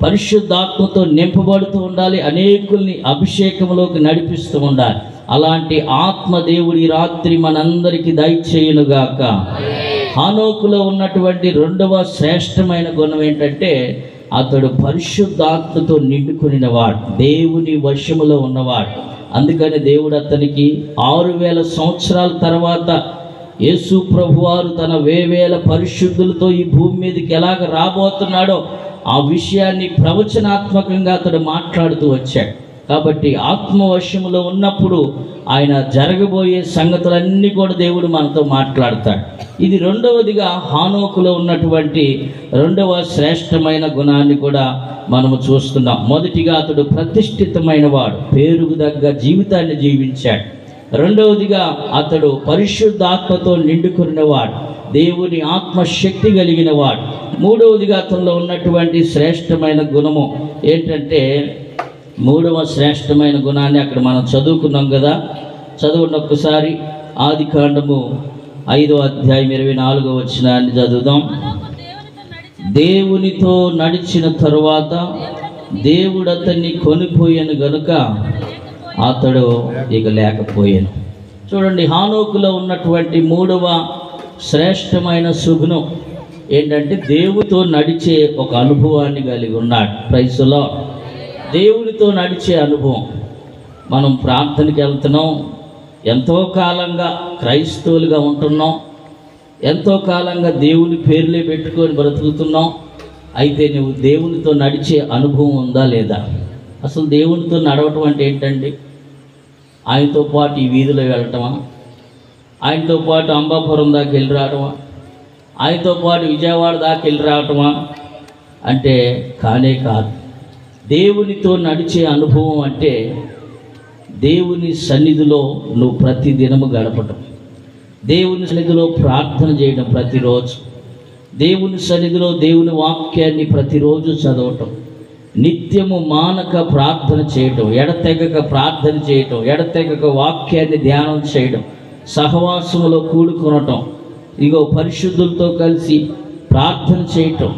పరిశుద్ధాత్మతో నింపబడుతూ ఉండాలి, అనేకుల్ని అభిషేకంలోకి నడిపిస్తూ ఉండాలి. అలాంటి ఆత్మ దేవుడు ఈ రాత్రి మనందరికీ దయచేయునుగాక. హానోకులో ఉన్నటువంటి 2వ శ్రేష్టమైన గుణం ఏంటంటే, అతడు పరిశుద్ధాత్మతో నిండుకునినవాడు, దేవుని వశములో ఉన్నవాడు. అందుకని దేవుడు అతనికి 6000 సంవత్సరాల తర్వాత యేసు ప్రభువారు తన వేవేల పరిశుద్ధులతో ఈ భూమి మీదకి ఎలాగ రాబోతున్నాడో ఆ విషయాన్ని ప్రవచనాత్మకంగా అతడు మాట్లాడుతూ వచ్చాడు. కాబట్టి ఆత్మవశములో ఉన్నప్పుడు ఆయన జరగబోయే సంగతులన్నీ కూడా దేవుడు మనతో మాట్లాడతాడు. ఇది 2వదిగా హానోకులో ఉన్నటువంటి 2వ శ్రేష్టమైన గుణాన్ని కూడా మనము చూస్తున్నాం. మొదటిగా అతడు ప్రతిష్ఠితమైన వాడు, పేరుకు తగ్గ జీవితాన్ని జీవించాడు. 2వదిగా అతడు పరిశుద్ధాత్మతో నిండుకున్నవాడు. దేవుని ఆత్మశక్తి కలిగిన వాడు. మూడవదిగా అతనిలో ఉన్నటువంటి శ్రేష్టమైన గుణము ఏంటంటే, మూడవ శ్రేష్టమైన గుణాన్ని అక్కడ మనం చదువుకున్నాం కదా. చదువున్న ఒక్కసారి ఆదికాండము 5వ అధ్యాయం 24వ వచనాన్ని చదువుదాం. దేవునితో నడిచిన తరువాత దేవుడు అతన్ని కొనిపోయాను గనుక అతడు ఇక లేకపోయాను. చూడండి, హానోకులో ఉన్నటువంటి మూడవ శ్రేష్టమైన సుగుణం ఏంటంటే దేవునితో నడిచే ఒక అనుభవాన్ని కలిగి ఉన్నాడు. Praise the Lord. దేవునితో నడిచే అనుభవం. మనం ప్రార్థనకి వెళ్తున్నాం, ఎంతో కాలంగా క్రైస్తవులుగా ఉంటున్నాం, ఎంతో కాలంగా దేవుని పేర్లే పెట్టుకొని బ్రతుకుతున్నాం. అయితే నువ్వు దేవునితో నడిచే అనుభవం ఉందా లేదా? అసలు దేవునితో నడవటం అంటే ఏంటండి? ఆయనతో పాటు ఈ వీధిలో వెళ్ళటమా? ఆయనతో పాటు అంబాపురం దాకా వెళ్ళి రావటమా? ఆయనతో పాటు విజయవాడ దాకా వెళ్ళి రావటమా? అంటే కానే కాదు. దేవునితో నడిచే అనుభవం అంటే దేవుని సన్నిధిలో నువ్వు ప్రతి దినము గడపటం, దేవుని సన్నిధిలో ప్రార్థన చేయడం, ప్రతిరోజు దేవుని సన్నిధిలో దేవుని వాక్యాన్ని ప్రతిరోజు చదవటం, నిత్యము మానక ప్రార్థన చేయటం, ఎడతెగక ప్రార్థన చేయటం, ఎడతెగక వాక్యాన్ని ధ్యానం చేయడం, సహవాసములో కూడుకొనటం, ఇగో పరిశుద్ధులతో కలిసి ప్రార్థన చేయటం,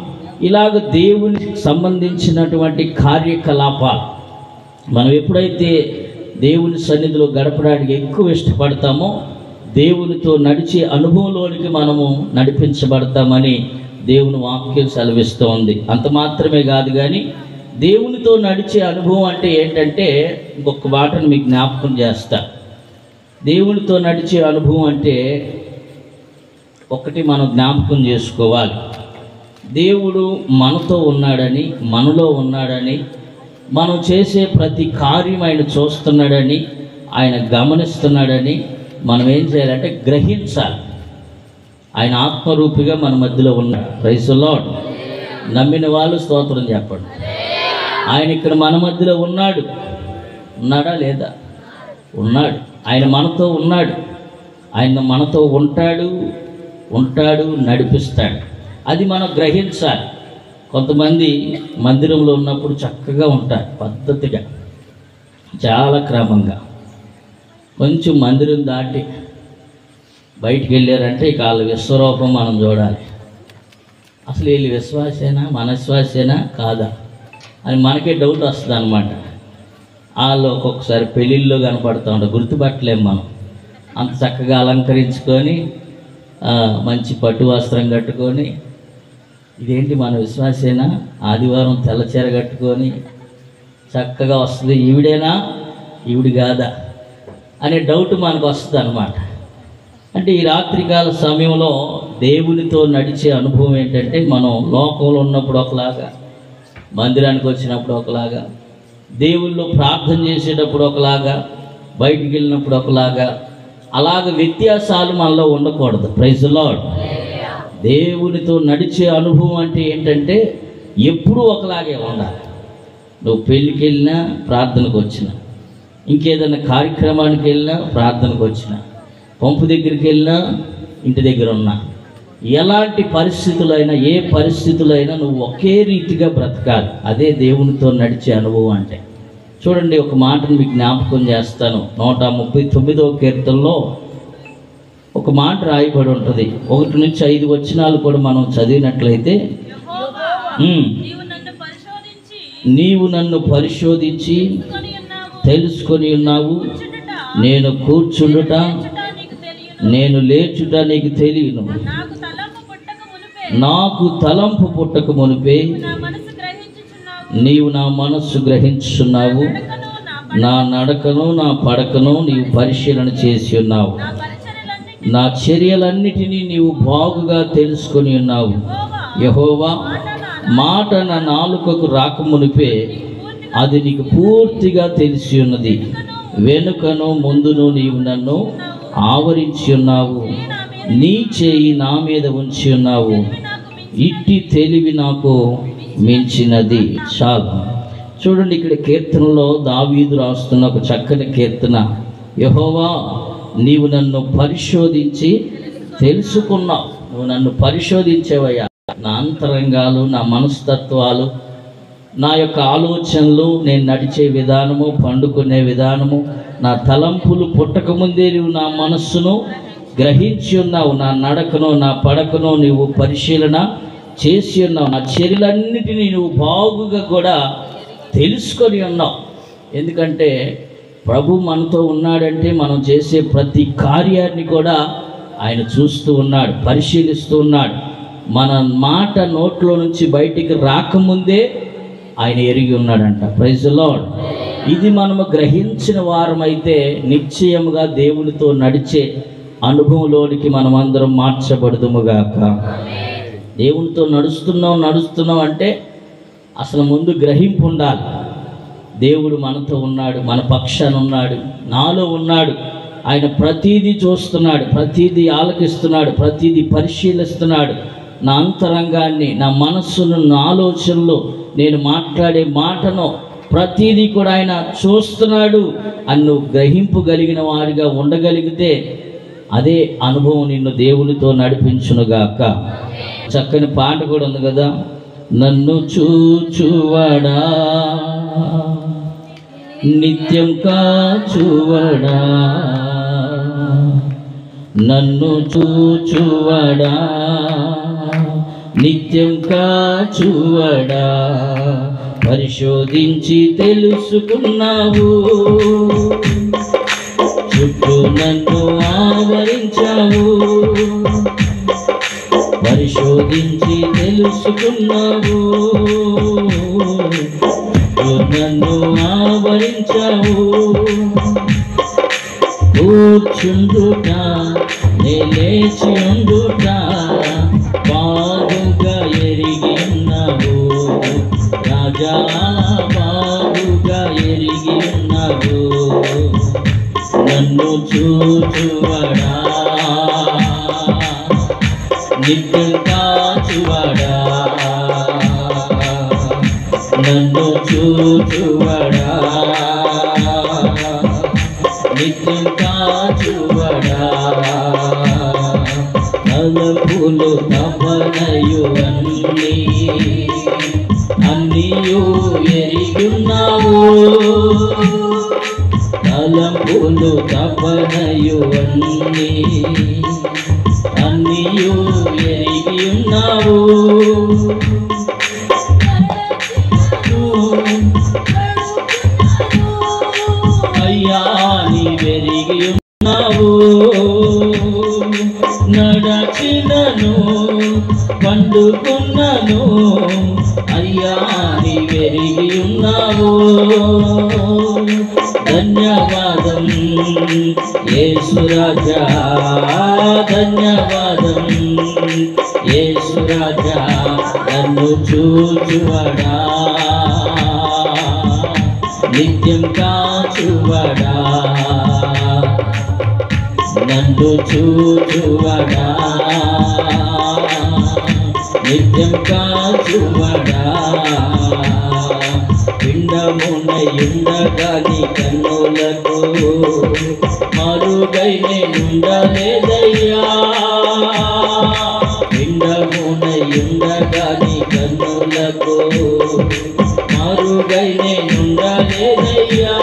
ఇలాగ దేవునికి సంబంధించినటువంటి కార్యకలాపాలు మనం ఎప్పుడైతే దేవుని సన్నిధిలో గడపడానికి ఎక్కువ ఇష్టపడతామో దేవునితో నడిచే అనుభవంలోనికి మనము నడిపించబడతామని దేవుని వాక్యం సెలవిస్తూ ఉంది. అంత మాత్రమే కాదు, కానీ దేవునితో నడిచే అనుభవం అంటే ఏంటంటే, ఇంకొక మాటను మీకు జ్ఞాపకం చేస్తా. దేవునితో నడిచే అనుభవం అంటే ఒకటి మనం జ్ఞాపకం చేసుకోవాలి. దేవుడు మనతో ఉన్నాడని, మనలో ఉన్నాడని, మనం చేసే ప్రతి కార్యం ఆయన చూస్తున్నాడని, ఆయన గమనిస్తున్నాడని మనం ఏం చేయాలంటే గ్రహించాలి. ఆయన ఆత్మరూపిగా మన మధ్యలో ఉన్నాడు. Praise the Lord. నమ్మిన వాళ్ళు స్తోత్రం చెప్పండి. ఆయన ఇక్కడ మన మధ్యలో ఉన్నాడు. ఉన్నాడా లేదా? ఉన్నాడు. ఆయన మనతో ఉన్నాడు. ఆయన మనతో ఉంటాడు, నడిపిస్తాడు. అది మనం గ్రహించాలి. కొంతమంది మందిరంలో ఉన్నప్పుడు చక్కగా ఉంటారు, పద్ధతిగా, చాలా క్రమంగా. కొంచెం మందిరం దాటి బయటికి వెళ్ళారంటే ఇక వాళ్ళ విశ్వరూపం మనం చూడాలి. అసలు వీళ్ళు విశ్వాసేనా, మన విశ్వాసేనా కాదా అని మనకే డౌట్ వస్తుంది అన్నమాట. వాళ్ళు ఒక్కొక్కసారి పెళ్ళిళ్ళు కనపడుతూ ఉంటారు, గుర్తుపట్టలేము మనం. అంత చక్కగా అలంకరించుకొని మంచి పట్టు వస్త్రం కట్టుకొని, ఇదేంటి మన విశ్వాసేనా, ఆదివారం తెల్లచీర కట్టుకొని చక్కగా వస్తుంది, ఈవిడేనా ఈవిడి కాదా అనే డౌట్ మనకు వస్తుంది అన్నమాట. అంటే ఈ రాత్రికాల సమయంలో దేవునితో నడిచే అనుభవం ఏంటంటే, మనం లోకంలో ఉన్నప్పుడు ఒకలాగా, మందిరానికి వచ్చినప్పుడు ఒకలాగా, దేవుల్లో ప్రార్థన చేసేటప్పుడు ఒకలాగా, బయటికి వెళ్ళినప్పుడు ఒకలాగా, అలాగ వ్యత్యాసాలు మనలో ఉండకూడదు. Praise the Lord. దేవునితో నడిచే అనుభవం అంటే ఏంటంటే ఎప్పుడూ ఒకలాగే ఉండాలి. నువ్వు పెళ్ళికి వెళ్ళినా, ప్రార్థనకు వచ్చినా, ఇంకేదైనా కార్యక్రమానికి వెళ్ళినా, ప్రార్థనకు వచ్చినా, పంపు దగ్గరికి వెళ్ళినా, ఇంటి దగ్గర ఉన్నా, ఎలాంటి పరిస్థితులైనా, ఏ పరిస్థితులైనా నువ్వు ఒకే రీతిగా బ్రతకాలి. అదే దేవునితో నడిచే అనుభవం అంటే. చూడండి, ఒక మాటను మీకు జ్ఞాపకం చేస్తాను. 139వ కీర్తనలో ఒక మాట రాయబడి ఉంటుంది. 1 నుంచి 5 వచనాలు కూడా మనం చదివినట్లయితే, నీవు నన్ను పరిశోధించి తెలుసుకొని ఉన్నావు, నేను కూర్చుండుట, నేను లేచుట నీకు తెలియను, నాకు తలంపు పుట్టక మునిపే నీవు నా మనస్సు గ్రహించుచున్నావు, నా నడకను నా పడకను నీవు పరిశీలన చేసి ఉన్నావు, నా చర్యలన్నిటినీ నీవు బాగుగా తెలుసుకొని ఉన్నావు. యెహోవా, మాట నా నాలుకకు రాకమునిపే అది నీకు పూర్తిగా తెలిసి ఉన్నది. వెనుకను ముందును నీవు నన్ను ఆవరించి ఉన్నావు, నీ చేయి నా మీద ఉంచి ఉన్నావు, ఇట్టి తెలివి నాకు మించినది. చాలు. చూడండి, ఇక్కడ కీర్తనలో దావీదు రాస్తున్న ఒక చక్కని కీర్తన. యెహోవా, నీవు నన్ను పరిశోధించి తెలుసుకున్నావు, నువ్వు నన్ను పరిశోధించేవయ్యా. నా అంతరంగాలు, నా మనస్తత్వాలు, నా యొక్క ఆలోచనలు, నేను నడిచే విధానము, పండుకునే విధానము, నా తలంపులు పుట్టకముందే నువ్వు నా మనస్సును గ్రహించి ఉన్నావు. నా నడకను, నా పడకను నువ్వు పరిశీలన చేసి ఉన్నావు. నా చర్యలన్నిటినీ నువ్వు బాగుగా కూడా తెలుసుకొని ఉన్నావు. ఎందుకంటే ప్రభు మనతో ఉన్నాడంటే మనం చేసే ప్రతి కార్యాన్ని కూడా ఆయన చూస్తూ ఉన్నాడు, పరిశీలిస్తూ ఉన్నాడు. మన మాట నోట్లో నుంచి బయటికి రాకముందే ఆయన ఎరిగి ఉన్నాడంట. Praise the Lord. ఇది మనము గ్రహించిన వారమైతే నిశ్చయముగా దేవునితో నడిచే అనుభవంలోనికి మనమందరం మార్చబడదుముగాక. దేవునితో నడుస్తున్నాం అంటే అసలు ముందు గ్రహింపు ఉండాలి. దేవుడు మనతో ఉన్నాడు, మన పక్షాన ఉన్నాడు, నాలో ఉన్నాడు. ఆయన ప్రతీదీ చూస్తున్నాడు, ప్రతీదీ ఆలకిస్తున్నాడు, ప్రతీదీ పరిశీలిస్తున్నాడు. నా అంతరంగాన్ని, నా మనస్సును, నా ఆలోచనలు, నేను మాట్లాడే మాటను ప్రతీదీ కూడా ఆయన చూస్తున్నాడు అని నువ్వు గ్రహింపు కలిగిన వారిగా ఉండగలిగితే అదే అనుభవం నిన్ను దేవునితో నడిపించునుగాక. చక్కని పాట కూడా ఉంది కదా, నన్ను చూచువాడా నిత్యం కాచువాడా, నన్ను చూచువాడా నిత్యం కాచువాడా, పరిశోధించి తెలుసుకున్నావు, చుట్టూ నన్ను ఆవరించావు, పరిశోధించి తెలుసుకున్నావు, నన్ను ఆవరించావు. కూర్చుండుట లేచి ఉండుట బాగుగా ఎరిగి ఉన్నావు రాజా, బాగుగా ఎరిగి ఉన్నావు. నన్ను చూచువాడా నిత్యం కాచువాడా, నన్ను చూచువాడా నిత్యం కాచువాడా, తలపులు తపనయు అన్నీయు ఎరిగున్నావు, తలపులు తపనయు అన్నీయు ఎరిగి ఉన్నావు. అయ్యా నీవెరిగి ఉన్నావు, నడచినను పండుకున్నను అయ్యా నీవెరిగి ఉన్నావు. ధన్యవాదం యేసు రాజా, ధన్యవాదం యేసు రాజా, నన్ను చూచువాడా నిత్యం కాచువాడా, నన్ను చూచువాడా నిత్యం కాచువాడా. పిండమునయుండగా నీ కన్నులకు మరుగై నేనుండలేదయ్యా, పిండమునయుండగా నీ కన్నులకు మరుగై నేనుండలేదయ్యా.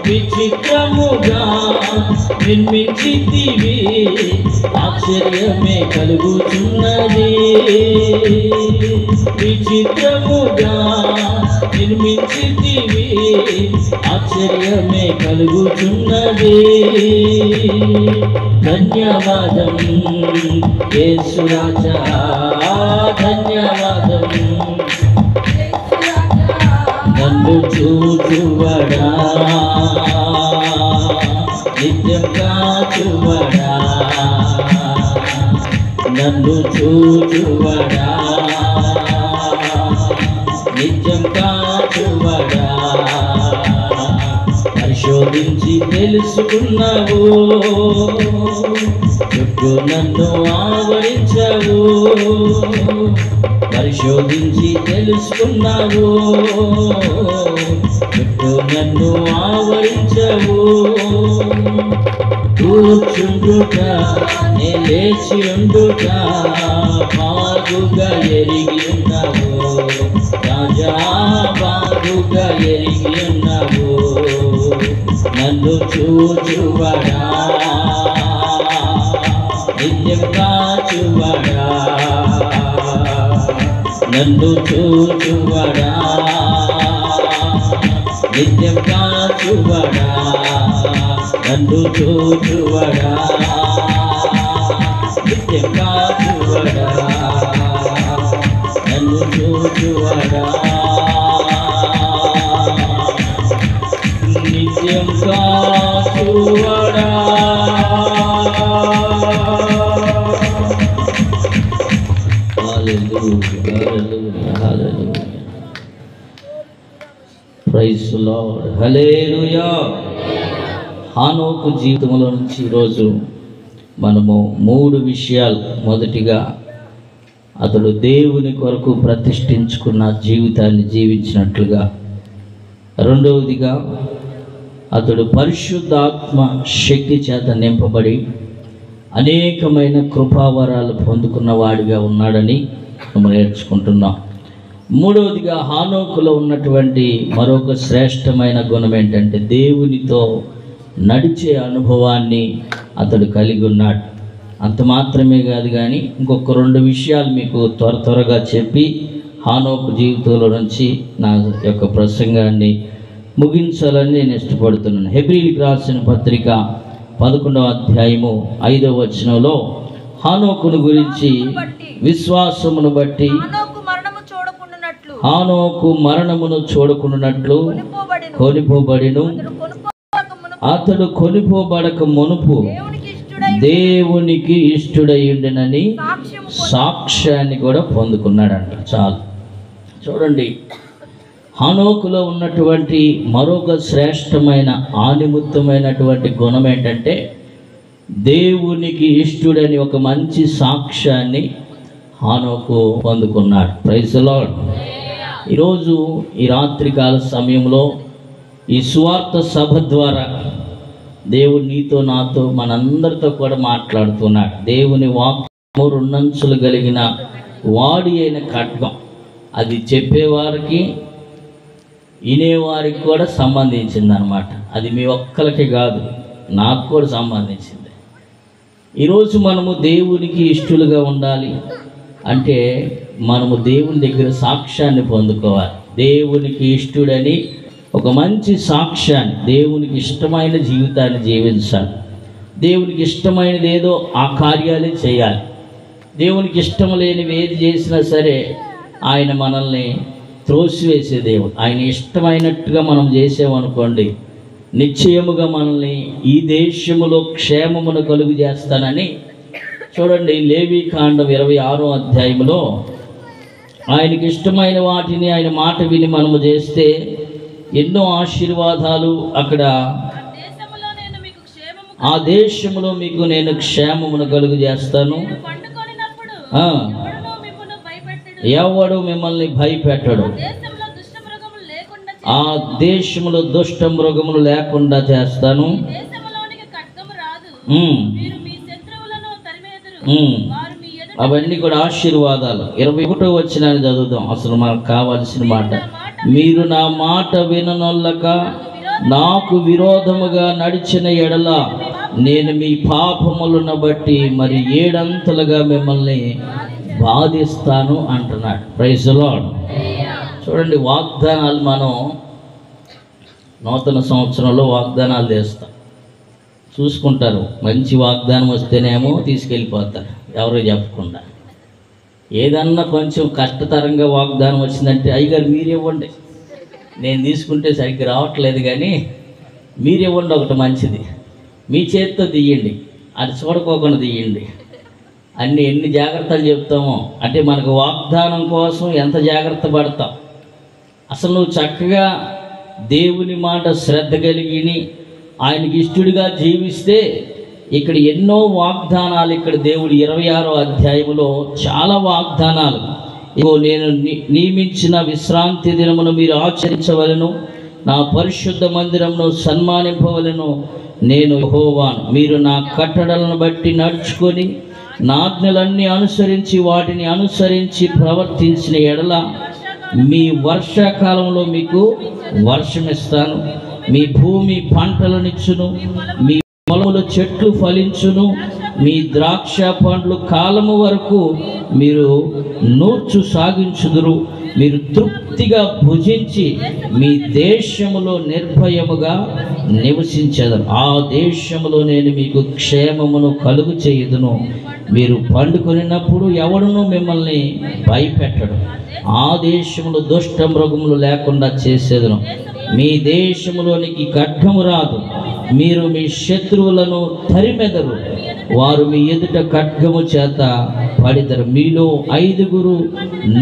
విచిత్రముగా నిర్మించితివి ఆశ్చర్యమే కలుగుతున్నది, విచిత్రముగా నిర్మించితివి ఆశ్చర్యమే కలుగుతున్నది. ధన్యవాదం యేసు రాజా, ధన్యవాదం నన్ను చూచువాడా నిత్యం కాచువాడా, నన్ను చూచువాడా నిత్యం కాచువాడా, పరిశోధించి తెలుసుకున్నావు, చుట్టూ నన్ను ఆవరించావు, పరిశోధించి తెలుసుకున్నావు, చుట్టూ నన్ను ఆవరించావు. కూర్చుండుట నే లేచి ఉండుట బాగుగా ఎరిగి ఉన్నావు రాజా, బాగుగా ఎరిగి ఉన్నావు. నన్ను చూచువాడా, నిత్యం కాచువాడా, నన్ను చూచువాడా, నిత్యం కాచువాడా, నన్ను చూచువాడా, నిత్యం కాచువాడా, నన్ను చూచువాడా, నిత్యం కాచువాడా. ప్రైజ్ లార్డ్, హల్లెలూయా. హానోకు జీవితంలో నుంచి ఈరోజు మనము 3 విషయాలు, మొదటిగా అతడు దేవుని కొరకు ప్రతిష్ఠించుకున్న జీవితాన్ని జీవించినట్లుగా, రెండవదిగా అతడు పరిశుద్ధాత్మ శక్తి చేత నింపబడి అనేకమైన కృపావరాలు పొందుకున్న వాడిగా ఉన్నాడని మనం నేర్చుకుంటున్నాం. మూడవదిగా హానోకులో ఉన్నటువంటి మరొక శ్రేష్టమైన గుణం ఏంటంటే దేవునితో నడిచే అనుభవాన్ని అతడు కలిగి ఉన్నాడు. అంత మాత్రమే కాదు కానీ ఇంకొక 2 విషయాలు మీకు త్వరగా చెప్పి హానోకు జీవితంలో నుంచి నా యొక్క ప్రసంగాన్ని ముగించాలని నేను ఇష్టపడుతున్నాను. హెబ్రీయులకు రాసిన పత్రిక 11వ అధ్యాయము 5వ వచనంలో హానోకును గురించి విశ్వాసమును బట్టి హానోకు మరణమును చూడకుండానట్లు కొనిపోబడిను. అతడు కొనిపోబడక మునుపు దేవునికి ఇష్టుడయ్యుండెనని సాక్ష్యాన్ని కూడా పొందుకున్నాడంట. చాలు చూడండి, హానోకులో ఉన్నటువంటి మరొక శ్రేష్టమైన ఆనిముత్తమైనటువంటి గుణం ఏంటంటే దేవునికి ఇష్టుడని ఒక మంచి సాక్ష్యాన్ని హానోకు పొందుకున్నాడు. Praise the Lord. ఈరోజు ఈ రాత్రికాల సమయంలో ఈ సువార్త సభ ద్వారా దేవుడు నీతో నాతో మనందరితో కూడా మాట్లాడుతున్నాడు. దేవుని వాక్యము 2 అంచులు కలిగిన వాడి అయిన ఖడ్గం. అది చెప్పేవారికి వినేవారికి కూడా సంబంధించిందనమాట. అది మీ ఒక్కరికి కాదు, నాకు కూడా సంబంధించింది. ఈరోజు మనము దేవునికి ఇష్టలుగా ఉండాలి అంటే మనము దేవుని దగ్గర సాక్ష్యాన్ని పొందుకోవాలి. దేవునికి ఇష్టడని ఒక మంచి సాక్ష్యాన్ని, దేవునికి ఇష్టమైన జీవితాన్ని జీవించాలి. దేవునికి ఇష్టమైనది ఏదో ఆ కార్యాలే చేయాలి. దేవునికి ఇష్టం లేనివి ఏది చేసినా సరే ఆయన మనల్ని త్రోసివేసే దేవుడు. ఆయన ఇష్టమైనట్టుగా మనం చేసామనుకోండి, నిశ్చయముగా మనల్ని ఈ దేశములో క్షేమమును కలుగు చేస్తానని చూడండి. లేవీకాండం 26వ అధ్యాయంలో ఆయనకి ఇష్టమైన వాటిని ఆయన మాట విని మనము చేస్తే ఎన్నో ఆశీర్వాదాలు అక్కడ, ఆ దేశములో మీకు నేను క్షేమమును కలుగు చేస్తాను, ఎవడు మిమ్మల్ని భయపెట్టడు, ఆ దేశంలో దుష్ట మృగములు లేకుండా చేస్తాను, అవన్నీ కూడా ఆశీర్వాదాలు. 21వ వచనాన్ని చదువుదాం. అసలు మనకు కావాల్సిన మాట, మీరు నా మాట విననొల్లక నాకు విరోధముగా నడిచిన ఎడల నేను మీ పాపములను బట్టి మరి 7 అంతలుగా మిమ్మల్ని బాధిస్తాను అంటున్నాడు. Praise the Lord. చూడండి, వాగ్దానాలు మనం నూతన సంవత్సరంలో వాగ్దానాలు చేస్తాం. చూసుకుంటారు, మంచి వాగ్దానం వస్తేనేమో తీసుకెళ్ళిపోతారు ఎవరో చెప్పకుండా. ఏదన్నా కొంచెం కష్టతరంగా వాగ్దానం వచ్చిందంటే అయ్యగారు మీరివ్వండి, నేను తీసుకుంటే సరిగ్గా రావట్లేదు కానీ మీరివ్వండి, ఒకటి మంచిది మీ చేతితో తీయండి, అది చూడకోకుండా తీయండి. ఎన్ని జాగ్రత్తలు చెప్తామో అంటే మనకు వాగ్దానం కోసం ఎంత జాగ్రత్త పడతాం. అసలు నువ్వు చక్కగా దేవుని మాట శ్రద్ధ కలిగి ఆయనకి ఇష్టడిగా జీవిస్తే ఇక్కడ ఎన్నో వాగ్దానాలు, ఇక్కడ దేవుడు 26వ అధ్యాయంలో చాలా వాగ్దానాలు. ఇగో నేను నియమించిన విశ్రాంతి దినమును మీరు ఆచరించవలను, నా పరిశుద్ధ మందిరమును సన్మానింపవలను, నేను యెహోవాను. మీరు నా కట్టడలను బట్టి నడుచుకొని నా ఆజ్ఞలన్నీ అనుసరించి వాటిని అనుసరించి ప్రవర్తించిన ఎడల మీ వర్షాకాలంలో మీకు వర్షమిస్తాను, మీ భూమి పంటలనిచ్చును, మీ పొలముల చెట్లు ఫలించును, మీ ద్రాక్ష పండ్లు కాలము వరకు మీరు నూర్చు సాగించుదురు, మీరు తృప్తిగా భుజించి మీ దేశములో నిర్భయముగా నివసించెదరు. ఆ దేశములో నేను మీకు క్షేమమును కలుగు చేయుదును. మీరు పండుకొనినప్పుడు ఎవడును మిమ్మల్ని భయపెట్టడు. ఆ దేశములో దుష్ట మృగములు లేకుండా చేసేదను. మీ దేశములోనికి ఖడ్గము రాదు. మీరు మీ శత్రువులను తరిమెదరు, వారు మీ ఎదుట ఖడ్గము చేత పడిదరు. మీలో 5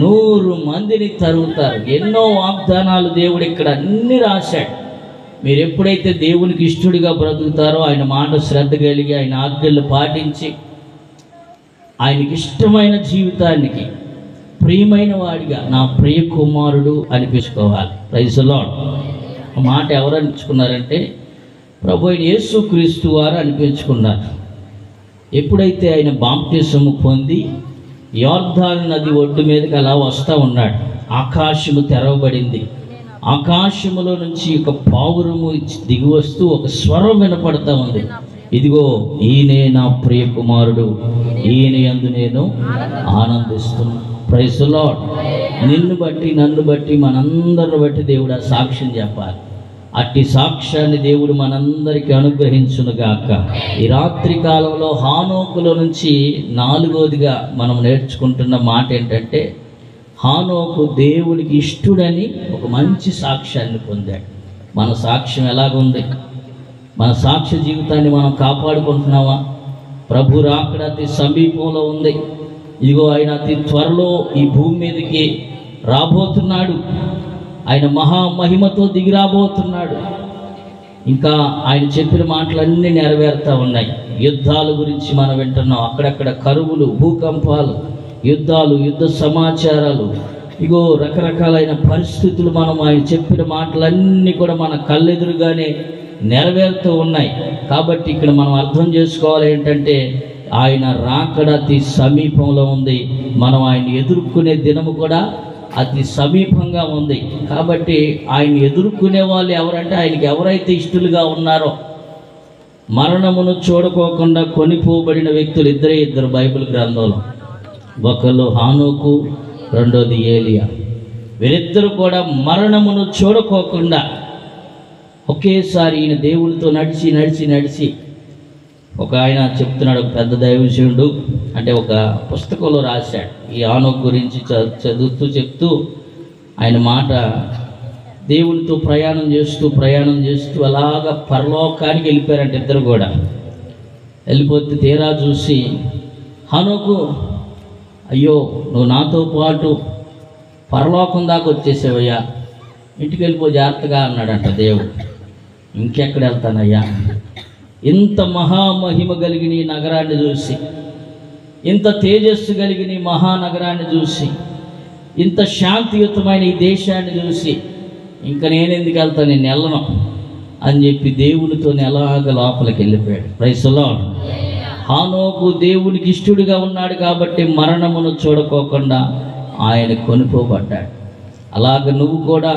100 మందిని తరుగుతారు. ఎన్నో వాగ్దానాలు దేవుడు ఇక్కడ అన్ని రాశాడు. మీరు ఎప్పుడైతే దేవునికి ఇష్టడిగా బ్రతుకుతారో, ఆయన మాట శ్రద్ధ కలిగి ఆయన ఆజ్ఞలు పాటించి ఆయనకి ఇష్టమైన జీవితానికి ప్రియమైన వాడిగా నా ప్రియ కుమారుడు అనిపించుకోవాలి. Praise the lord. ఆ మాట ఎవరు అనిపించుకున్నారంటే ప్రభు అయిన యేసుక్రీస్తు వారు అనిపించుకున్నారు. ఎప్పుడైతే ఆయన బాప్తిసము పొంది యోర్దాను నది ఒడ్డు మీదకి అలా వస్తూ ఉన్నాడు, ఆకాశము తెరవబడింది. ఆకాశములో నుంచి ఒక పావురము దిగి వస్తూ ఒక స్వరం వినపడతా ఉంది, ఇదిగో ఈయనే నా ప్రియ కుమారుడు, ఈయన యందు నేను ఆనందిస్తున్నా. Praise the lord. నిన్ను బట్టి నన్ను బట్టి మనందరిని బట్టి దేవుడు ఆ సాక్ష్యం చెప్పాలి. అట్టి సాక్ష్యాన్ని దేవుడు మనందరికీ అనుగ్రహించునుగాక. ఈ రాత్రి కాలంలో హానోకులో నుంచి 4వదిగా మనం నేర్చుకుంటున్న మాట ఏంటంటే, హానోకు దేవునికి ఇష్టుడని ఒక మంచి సాక్ష్యాన్ని పొందాడు. మన సాక్ష్యం ఎలాగుంది? మన సాక్ష్య జీవితాన్ని మనం కాపాడుకుంటున్నావా? ప్రభు రాకడ అతి సమీపంలో ఉంది. ఇదిగో ఆయన అతి త్వరలో ఈ భూమి మీదకి రాబోతున్నాడు. ఆయన మహామహిమతో దిగి రాబోతున్నాడు. ఇంకా ఆయన చెప్పిన మాటలన్నీ నెరవేరుతూ ఉన్నాయి. యుద్ధాల గురించి మనం వింటున్నాం. అక్కడక్కడ కరువులు, భూకంపాలు, యుద్ధాలు, యుద్ధ సమాచారాలు, ఇగో రకరకాలైన పరిస్థితులు మనం ఆయన చెప్పిన మాటలన్నీ కూడా మన కళ్ళెదురుగానే నెరవేరుతూ ఉన్నాయి. కాబట్టి ఇక్కడ మనం అర్థం చేసుకోవాలి ఏంటంటే, ఆయన రాకడ అతి సమీపంలో ఉంది. మనం ఆయన ఎదుర్కొనే దినము కూడా అతి సమీపంగా ఉంది. కాబట్టి ఆయన ఎదుర్కొనే వాళ్ళు ఎవరంటే, ఆయనకి ఎవరైతే ఇష్టలుగా ఉన్నారో, మరణమును చూడకోకుండా కొనిపోబడిన వ్యక్తులు ఇద్దరు బైబిల్ గ్రంథంలో. ఒకరు హానోకు, రెండోది ఏలియా. వీరిద్దరు కూడా మరణమును చూడకోకుండా ఒకేసారి ఈయన దేవునితో నడిచి నడిచి నడిచి, ఒక ఆయన చెప్తున్నాడు, ఒక పెద్ద దైవజనుడు, అంటే ఒక పుస్తకంలో రాశాడు ఈ హానోకు గురించి చదువుతూ చెప్తూ ఆయన మాట, దేవునితో ప్రయాణం చేస్తూ అలాగా పరలోకానికి వెళ్ళిపోయారంట ఇద్దరు కూడా. వెళ్ళిపోతే తీరా చూసి, హానోకు అయ్యో నువ్వు నాతో పాటు పరలోకం దాకా వచ్చేసావయ్యా, ఇంటికి వెళ్ళిపో జాగ్రత్తగా అన్నాడంట దేవుడు. ఇంకెక్కడ వెళ్తానయ్యా? ఇంత మహామహిమ కలిగిన ఈ నగరాన్ని చూసి, ఇంత తేజస్సు కలిగిన ఈ మహానగరాన్ని చూసి, ఇంత శాంతియుతమైన ఈ దేశాన్ని చూసి ఇంకా నేనెందుకు వెళ్తాను, నేను వెళ్ళను అని చెప్పి దేవునితో ఎలాగ లోపలికి వెళ్ళిపోయాడు. Praise the Lord. హానోకు దేవునికి ఇష్టడుగా ఉన్నాడు కాబట్టి మరణమును చూడకోకుండా ఆయన కొనుక్కోబడ్డాడు. అలాగ నువ్వు కూడా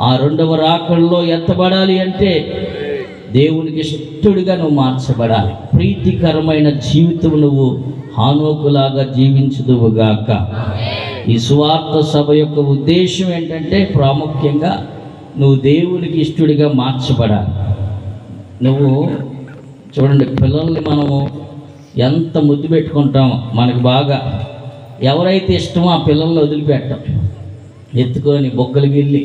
ఆ 2వ రాకడలో ఎత్తబడాలి అంటే దేవునికి ఇష్టడుగా నువ్వు మార్చబడాలి. ప్రీతికరమైన జీవితం నువ్వు హానోకులాగా జీవించుదువుగాక. ఈ సువార్త సభ యొక్క ఉద్దేశం ఏంటంటే, ప్రాముఖ్యంగా నువ్వు దేవునికి ఇష్టడిగా మార్చబడాలి. నువ్వు చూడండి, పిల్లల్ని మనము ఎంత ముద్దు పెట్టుకుంటామో మనకు బాగా. ఎవరైతే ఇష్టమో ఆ పిల్లల్ని వదిలిపెట్టాం, ఎత్తుకొని బొగ్గలకి వెళ్ళి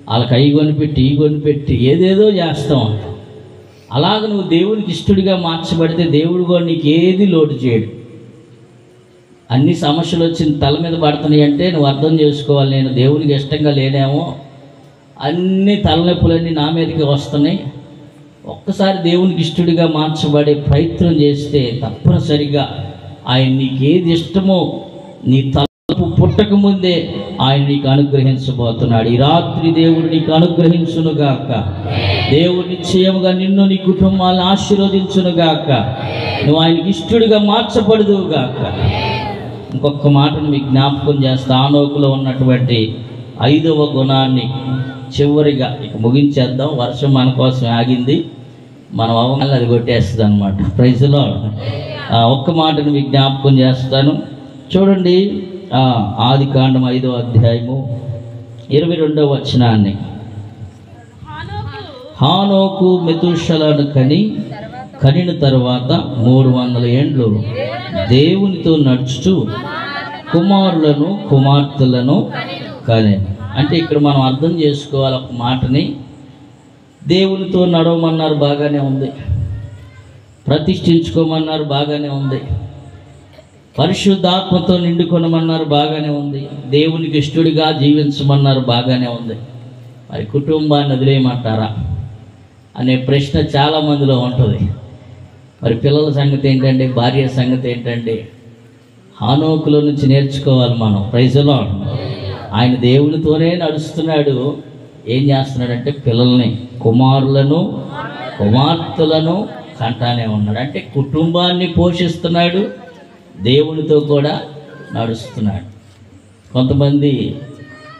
వాళ్ళకి అవి కొనిపెట్టి ఈ కొనిపెట్టి ఏదేదో చేస్తాం. అలాగ నువ్వు దేవునికి ఇష్టడిగా మార్చబడితే దేవుడు కూడా నీకు ఏది లోటు చేయడు. అన్ని సమస్యలు వచ్చిన తల మీద పడుతున్నాయి అంటే నువ్వు అర్థం చేసుకోవాలి, నేను దేవునికి ఇష్టంగా లేనేమో, అన్ని తలనొప్పులన్నీ నా మీదకి వస్తున్నాయి. ఒక్కసారి దేవునికి ఇష్టడిగా మార్చబడే ప్రయత్నం చేస్తే తప్పనిసరిగా ఆయన నీకు ఏది ఇష్టమో నీ తలపు పుట్టక ముందే ఆయన నీకు అనుగ్రహించబోతున్నాడు. ఈ రాత్రి దేవుడు నీకు అనుగ్రహించునుగాక. దేవుడు నిశ్చయముగా నిన్ను నీ కుటుంబాలను ఆశీర్వదించునుగాక. నువ్వు ఆయనకి ఇష్టడుగా మార్చబడుదువుగాక. ఇంకొక మాటను మీకు జ్ఞాపకం చేస్తా. హనోకులో ఉన్నటువంటి 5వ గుణాన్ని చివరిగా ఇక ముగించేద్దాం. వర్షం మన కోసం ఆగింది, మనం అవగాహన అది కొట్టేస్తుంది అనమాట. Praise Lord. ఒక్క మాటను మీకు జ్ఞాపకం చేస్తాను. చూడండి, ఆదికాండం 5వ అధ్యాయము 22వ వచనాన్ని. హానోకు మెతూషలను కనిన తరువాత 300 ఏండ్లు దేవునితో నడుచుచు కుమారులను కుమార్తెలను కనెను. అంటే ఇక్కడ మనం అర్థం చేసుకోవాలి ఒక మాటని. దేవునితో నడవమన్నారు, బాగానే ఉంది. ప్రతిష్ఠించుకోమన్నారు, బాగానే ఉంది. పరిశుద్ధాత్మతో నిండుకొనమన్నారు, బాగానే ఉంది. దేవునికి ఇష్టడిగా జీవించమన్నారు, బాగానే ఉంది. మరి కుటుంబాన్ని వదిలేయమంటారా అనే ప్రశ్న చాలామందిలో ఉంటుంది. మరి పిల్లల సంగతి ఏంటంటే, భార్య సంగతి ఏంటంటే, హానోకులో నుంచి నేర్చుకోవాలి మనం. Praise Lord. ఆయన దేవునితోనే నడుస్తున్నాడు. ఏం చేస్తున్నాడంటే పిల్లల్ని, కుమారులను కుమార్తెలను కంటానే ఉన్నాడు. అంటే కుటుంబాన్ని పోషిస్తున్నాడు, దేవునితో కూడా నడుస్తున్నాడు. కొంతమంది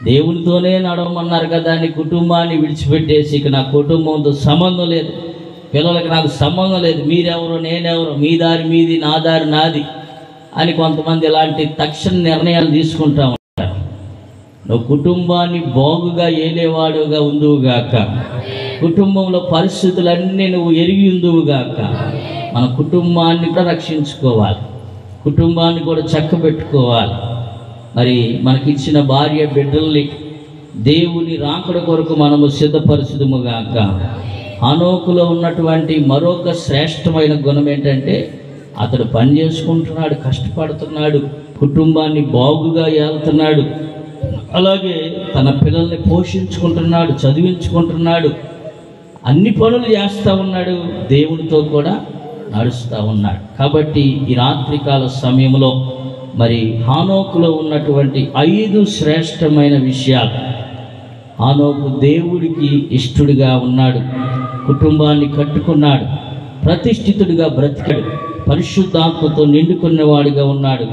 దేవునితోనే నడవమన్నారు కదా అని కుటుంబాన్ని విడిచిపెట్టేసి, ఇక నా కుటుంబంతో సంబంధం లేదు, పిల్లలకి నాకు సంబంధం లేదు, మీరెవరు నేనెవరు, మీ దారి మీది నా దారి నాది అని కొంతమంది ఇలాంటి తక్షణ నిర్ణయాలు తీసుకుంటా ఉంటారు. నువ్వు కుటుంబాన్ని బాగుగా ఏలేవాడుగా ఉందువుగాక. కుటుంబంలో పరిస్థితులన్నీ నువ్వు ఎరిగి ఉందువుగాక. మన కుటుంబాన్ని కూడా రక్షించుకోవాలి, కుటుంబాన్ని కూడా చక్కబెట్టుకోవాలి. మరి మనకిచ్చిన భార్య బిడ్డల్ని దేవుని రాకడ కొరకు మనము సిద్ధపరచుదుముగాక. హనోకులో ఉన్నటువంటి మరొక శ్రేష్టమైన గుణం ఏంటంటే, అతడు పని చేసుకుంటున్నాడు, కష్టపడుతున్నాడు, కుటుంబాన్ని బాగుగా ఏలుతున్నాడు, అలాగే తన పిల్లల్ని పోషించుకుంటున్నాడు, చదివించుకుంటున్నాడు, అన్ని పనులు చేస్తూ ఉన్నాడు, దేవునితో కూడా నడుస్తూ ఉన్నాడు. కాబట్టి ఈ రాత్రికాల సమయంలో మరి హానోకులో ఉన్నటువంటి 5 శ్రేష్టమైన విషయాలు. హానోకు దేవుడికి ఇష్టడుగా ఉన్నాడు, కుటుంబాన్ని కట్టుకున్నాడు, ప్రతిష్ఠితుడిగా బ్రతికాడు, పరిశుద్ధాత్మతో నిండుకున్నవాడిగా ఉన్నాడు,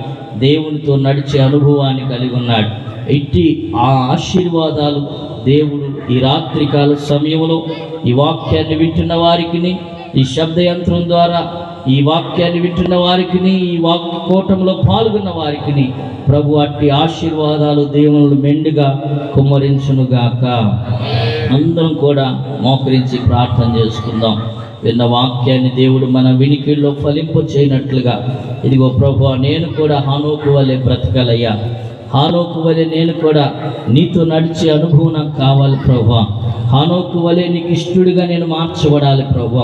దేవునితో నడిచే అనుభవాన్ని కలిగి ఉన్నాడు. ఇట్టి ఆ ఆశీర్వాదాలు దేవుడు ఈ రాత్రికాల సమయంలో ఈ వాక్యాన్ని వింటున్న వారికి, ఈ శబ్దయంత్రం ద్వారా ఈ వాక్యాన్ని వింటున్న వారికి, ఈ వాక్య కూటంలో పాల్గొన్న వారికి ప్రభు అట్టి ఆశీర్వాదాలు దేవుని మెండుగా కుమ్మరించునుగాక. అందరం కూడా మోకరించి ప్రార్థన చేసుకుందాం. విన్న వాక్యాన్ని దేవుడు మన వినికిల్లో ఫలింపు చేయనట్లుగా, ఇదిగో ప్రభు నేను కూడా హానోకు వలె బ్రతకాలయ్యా, హానోకు వలె నేను కూడా నీతో నడిచే అనుభవం నాకు కావాలి ప్రభు, హానోకు వలె నీకు ఇష్టడిగా నేను మార్చబడాలి ప్రభు.